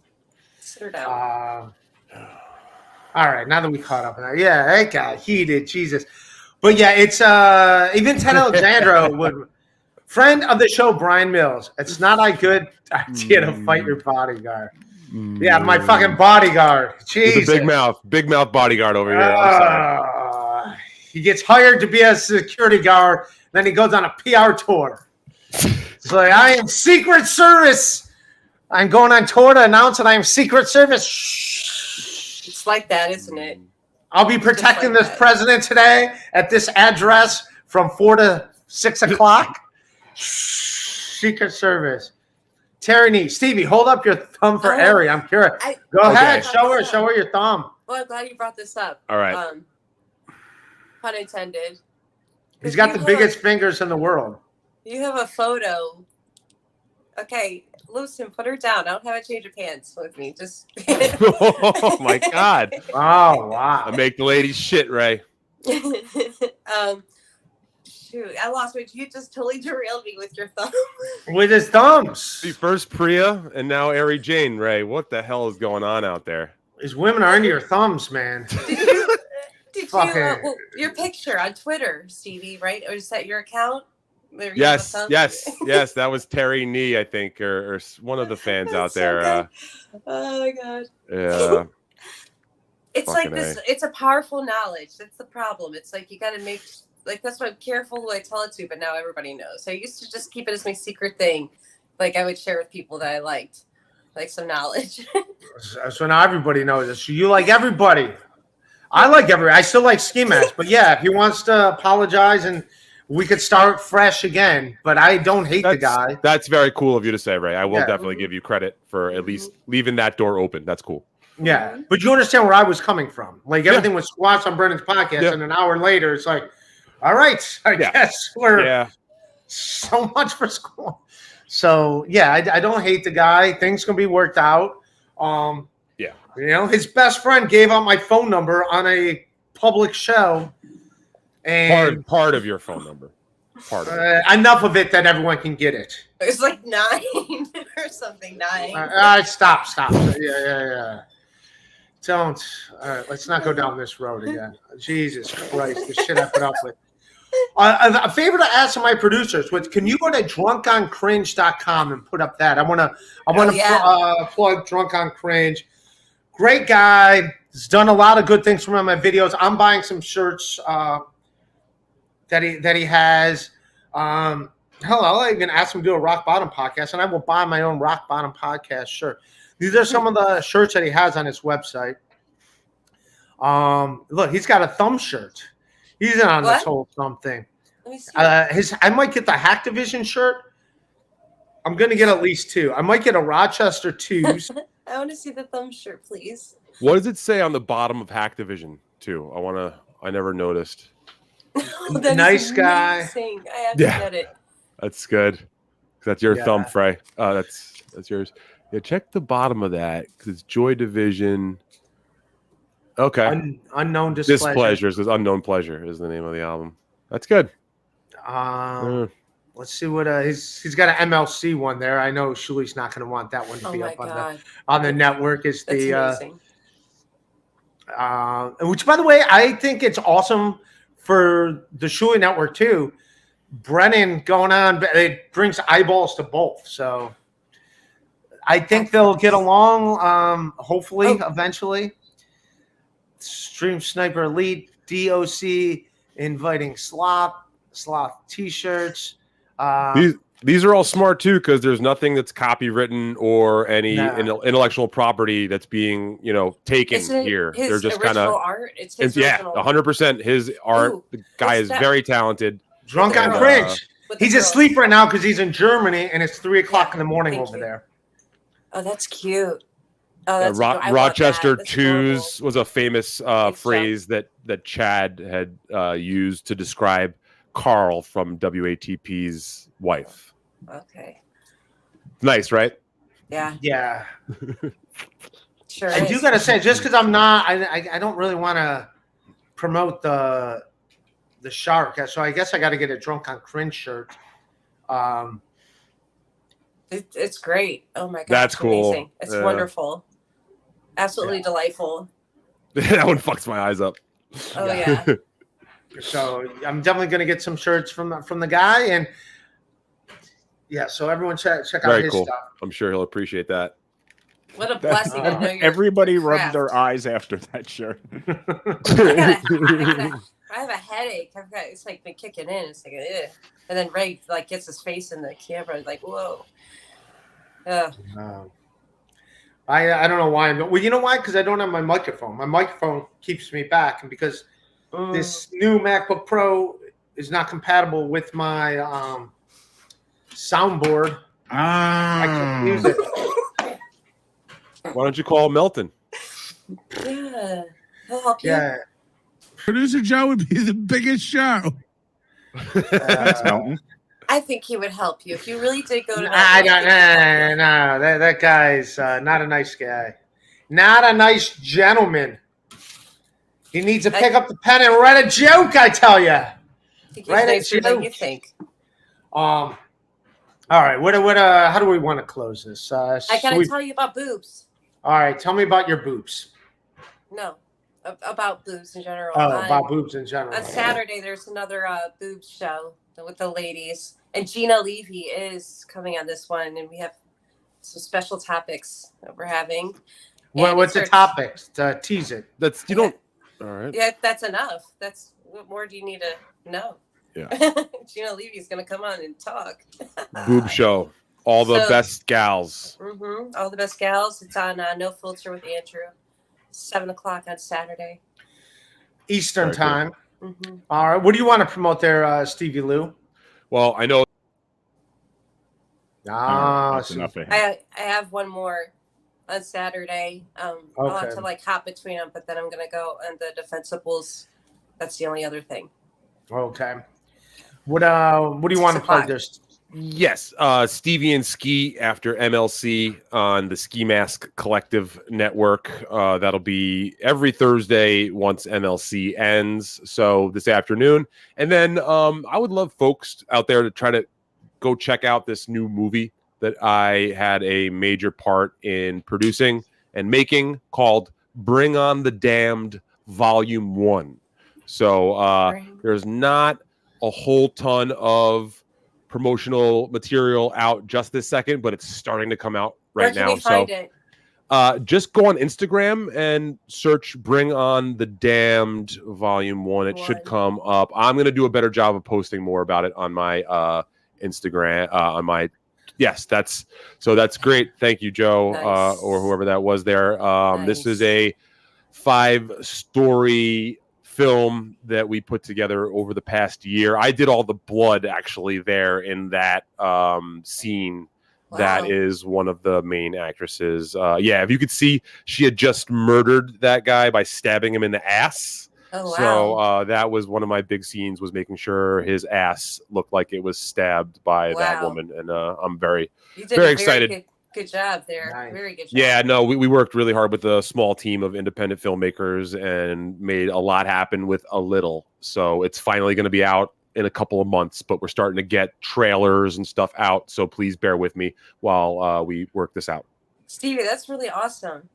sit her down. All right, now that we caught up on that, yeah, it got heated, Jesus. But yeah, it's even Ted Alexandro would friend of the show, Brian Mills. It's not a good idea to fight your bodyguard. Yeah, my fucking bodyguard. With Jesus. a big mouth bodyguard over here. I'm sorry. He gets hired to be a security guard, then he goes on a PR tour. It's like, I am Secret Service. I'm going on tour to announce that I am Secret Service. Shh. It's like that, isn't it? I'll be protecting like this that. president today at this address from 4 to 6 o'clock. Secret Service. Terry Nee, Stevie, hold up your thumb for Oh, Ari. I'm curious. Go Okay. ahead. Show her your thumb. Well, I'm glad you brought this up. All right. Pun intended. He's got the biggest fingers in the world. You have a photo. Okay, Loosen, put her down. I don't have a change of pants with me. Just. Oh my God! Oh wow! I make the ladies shit, Ray. Shoot, I lost my. You just totally derailed me with your thumb. With his thumbs. See, first Priya and now Ari Jane. Ray, what the hell is going on out there? These women are into your thumbs, man. Did Fucking- you? Well, your picture on Twitter, Stevie, right? Or is that your account? Where you Yes, have a thumb? yes. That was Terry Nee, I think, or one of the fans out That's so there. good. Oh my God. Yeah. It's like Fucking this. A. It's a powerful knowledge. That's the problem. It's like you got to make. Like that's why I'm careful who I tell it to, but now everybody knows. I used to just keep it as my secret thing. Like I would share with people that I liked, like some knowledge. So now everybody knows this. You like everybody. I like everybody. I still like Ski Mask, but yeah, if he wants to apologize and we could start fresh again, but I don't hate the guy. That's very cool of you to say, Ray. I will Yeah. definitely give you credit for at least leaving that door open. That's cool. Yeah, but you understand where I was coming from. Like everything was squashed on Brennan's podcast, and an hour later, it's like, all right, I guess we're so much for school. So yeah, I don't hate the guy. Things can be worked out. You know, his best friend gave out my phone number on a public show, and part of your phone number. Part of it. enough of it that everyone can get it. It was like 9 or something. 9. Stop. Yeah. Don't. All right, let's not go down this road again. Jesus Christ, the shit I put up with. A favor to ask my producers, which can you go to drunkoncringe.com and put up that? I want to plug Drunk on Cringe. Great guy. He's done a lot of good things for me on my videos. I'm buying some shirts that he has. Hell, I'll even ask him to do a Rock Bottom podcast, and I will buy my own Rock Bottom podcast shirt. These are some of the shirts that he has on his website. Look, he's got a thumb shirt. He's in on this whole thumb thing. Let me see. I might get the Hack Division shirt. I'm gonna get at least 2. I might get a Rochester 2s. I want to see the thumb shirt, please. What does it say on the bottom of Hack Division 2? I never noticed. Nice guy. I have to get it. That's good. That's your thumb, Frey. That's yours. Yeah, check the bottom of that because it's Joy Division. Okay. Unknown Displeasure. Displeasures is Unknown Pleasure is the name of the album. That's good. Let's see what he's got an MLC one there. I know Shuli's not going to want that one to be up on the network. Is the amazing. Which, by the way, I think it's awesome for the Shuli network too. Brennan going on, it brings eyeballs to both. So I think they'll get along. Hopefully, eventually. Stream Sniper Elite, DOC inviting Sloth T-shirts. These are all smart too because there's nothing that's copywritten or any intellectual property that's being taken here. They're just kind of art. It's his original. 100% his art. Ooh, the guy is very talented. Drunk on cringe. He's asleep right now because he's in Germany and it's 3:00 in the morning over there. Oh, that's cute. Oh, that's Rochester twos was a famous phrase that Chad had used to describe Carl from WATP's wife. Okay. Nice, right? Yeah. Yeah. Sure. I do gotta say, just because I'm not, I don't really want to promote the shark, so I guess I got to get a Drunk on Cringe shirt. It's great. Oh my god, that's cool. Amazing. It's wonderful. Absolutely delightful. That one fucks my eyes up. Oh yeah. So I'm definitely gonna get some shirts from the guy, and so everyone check out his stuff. I'm sure he'll appreciate that. What a blessing to know everybody rubbed their eyes after that shirt. I have a headache. It's like been kicking in. It's like, ugh. And then Ray gets his face in the camera, like, whoa. I don't know why. Well, you know why? Because I don't have my microphone. My microphone keeps me back, and because this new MacBook Pro is not compatible with my soundboard, I can't use it. Why don't you call Melton? Yeah, he'll help you. Yeah. Producer Joe would be the biggest show. Thanks, Melton. I think he would help you if you really did go to. No, that guy's not a nice guy. Not a nice gentleman. He needs to pick up the pen and write a joke, I tell you. Write a joke. Than you think. All right. How do we want to close this? I gotta tell you about boobs. All right. Tell me about your boobs. No. About boobs in general. About boobs in general. On Saturday, there's another boobs show with the ladies, and Gina Levy is coming on this one, and we have some special topics that we're having. What's the topics? Tease it. All right. Yeah, that's enough. What more do you need to know? Yeah. Gina Levy's gonna come on and talk. Boob show. All the best gals. All the best gals. It's on No Filter with Andrew. 7:00 on Saturday. Eastern time. All right. What do you want to promote there, Stevie Lou? Well, I know. That's enough. I have one more on Saturday. I'll have to hop between them, but then I'm gonna go on the Defensibles. That's the only other thing. Okay. What do you want to plug there? Yes, Stevie and Ski after MLC on the Ski Mask Collective Network. That'll be every Thursday once MLC ends. So this afternoon. And then I would love folks out there to try to go check out this new movie that I had a major part in producing and making called Bring on the Damned Volume 1. So there's not a whole ton of promotional material out just this second, but it's starting to come out right now. Where can we find it? Just go on Instagram and search Bring on the Damned Volume 1. It should come up. I'm going to do a better job of posting more about it on my Instagram, on my. Yes, that's great. Thank you, Joe, Nice. or whoever that was there. This is Nice. a 5-story film that we put together over the past year. I did all the blood actually there in that scene. Wow. That is one of the main actresses. If you could see, she had just murdered that guy by stabbing him in the ass. Oh, wow. So that was one of my big scenes, was making sure his ass looked like it was stabbed by that Wow. woman. And I'm very, You did very a excited. Good job there. Nice. Very good job. Yeah, no, we worked really hard with a small team of independent filmmakers and made a lot happen with a little. So it's finally going to be out in a couple of months, but we're starting to get trailers and stuff out. So please bear with me while we work this out. Stevie, that's really awesome.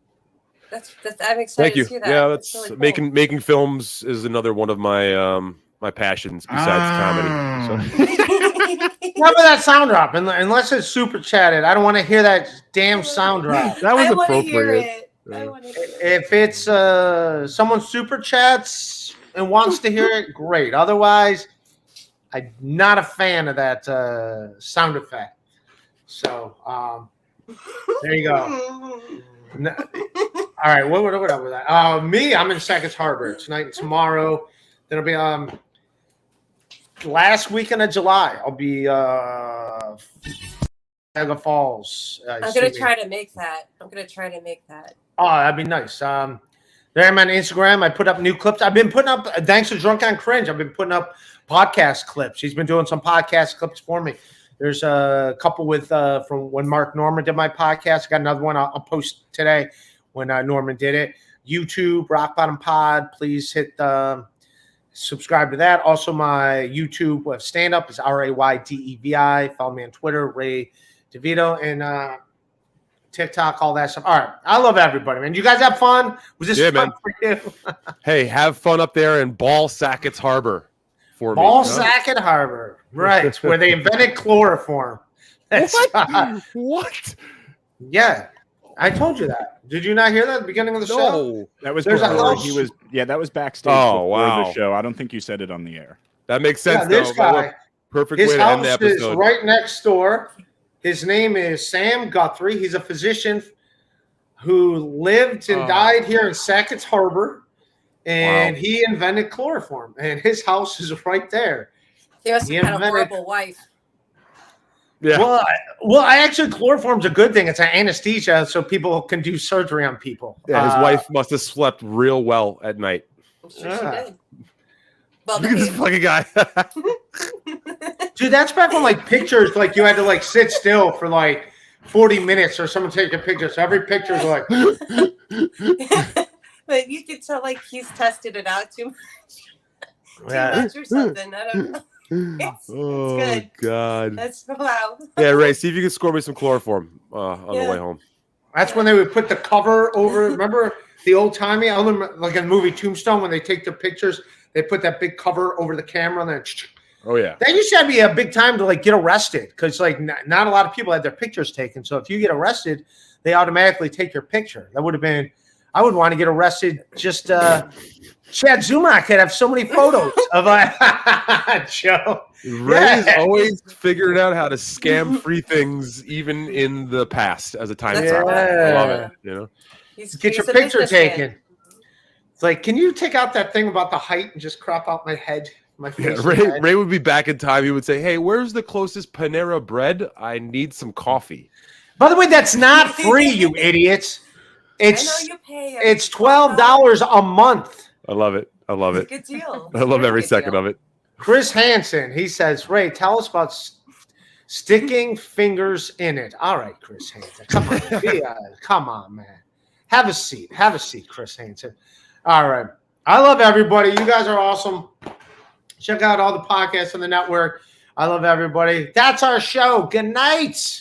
That's I'm excited Thank you. to see that. Yeah, That's that's really cool. making films is another one of my my passions besides comedy. So. Remember that sound drop, unless it's super chatted. I don't want to hear that damn sound drop. That was I want to hear appropriate. it. I want to hear it. If it's someone super chats and wants to hear it, great. Otherwise, I'm not a fan of that sound effect. So there you go. All right, what was that? Me, I'm in Sackett's Harbor tonight and tomorrow. Then I'll be last weekend of July. I'll be Niagara Falls. I'm gonna try to make that. Oh, that'd be nice. There I'm on Instagram. I put up new clips. I've been putting up, thanks to Drunk on Cringe, I've been putting up podcast clips. He's been doing some podcast clips for me. There's a couple with from when Mark Norman did my podcast. I got another one I'll post today when Norman did it. YouTube, Rock Bottom Pod. Please hit subscribe to that. Also, my YouTube stand-up is RayDevi. Follow me on Twitter, Ray DeVito, and TikTok, all that stuff. All right. I love everybody, man. You guys have fun? Was this fun man. for you? Hey, have fun up there in Ball Sackett's Harbor for Ball me. Sackett Harbor. Right. Where they invented chloroform. That's What? Yeah. I told you that. Did you not hear that at the beginning of the show? No. That was There's a before house- he was. Yeah, that was backstage Oh, before wow. the show. I don't think you said it on the air. That makes sense, Yeah, this though. guy, Perfect his way to end the house is episode. right next door. His name is Sam Guthrie. He's a physician who lived and died here in Sackett's Harbor, and he invented chloroform. And his house is right there. He must He have had a invented- horrible wife. Yeah. Well, I actually chloroform's a good thing. It's an anesthesia, so people can do surgery on people. Yeah, his wife must have slept real well at night. I'm sure Yeah. she did. Well, Look at this fucking guy. Dude, that's back when like pictures, like you had to like sit still for like 40 minutes or someone take a picture. So every picture is like, but you could tell like he's tested it out too yeah. much or something. I don't know. It's good. God. That's wow. Yeah, Ray, see if you can score me some chloroform on the Yeah. way home. That's when they would put the cover over. Remember the old timey? I remember like in the movie Tombstone when they take their pictures, they put that big cover over the camera and then. Oh, yeah. That used to be a big time to like get arrested because like not a lot of people had their pictures taken. So if you get arrested, they automatically take your picture. That would have been. I would want to get arrested. Just Chad Zumock could have so many photos of Joe. Ray's Yeah. always figured out how to scam free things, even in the past, as a time That's traveler. right. I love it. You know, Get your he's a picture businessman. taken. It's like, can you take out that thing about the height and just crop out my head, my face? and head? Ray would be back in time. He would say, "Hey, where's the closest Panera Bread? I need some coffee." By the way, that's not free, you idiots. I know It's you pay. it's $12 a month. I love it. I love It's a it. good deal. I love every second of it. Chris Hansen, he says, Ray, tell us about sticking fingers in it. All right, Chris Hansen. Come on. Come on, man. Have a seat. Have a seat, Chris Hansen. All right. I love everybody. You guys are awesome. Check out all the podcasts on the network. I love everybody. That's our show. Good night.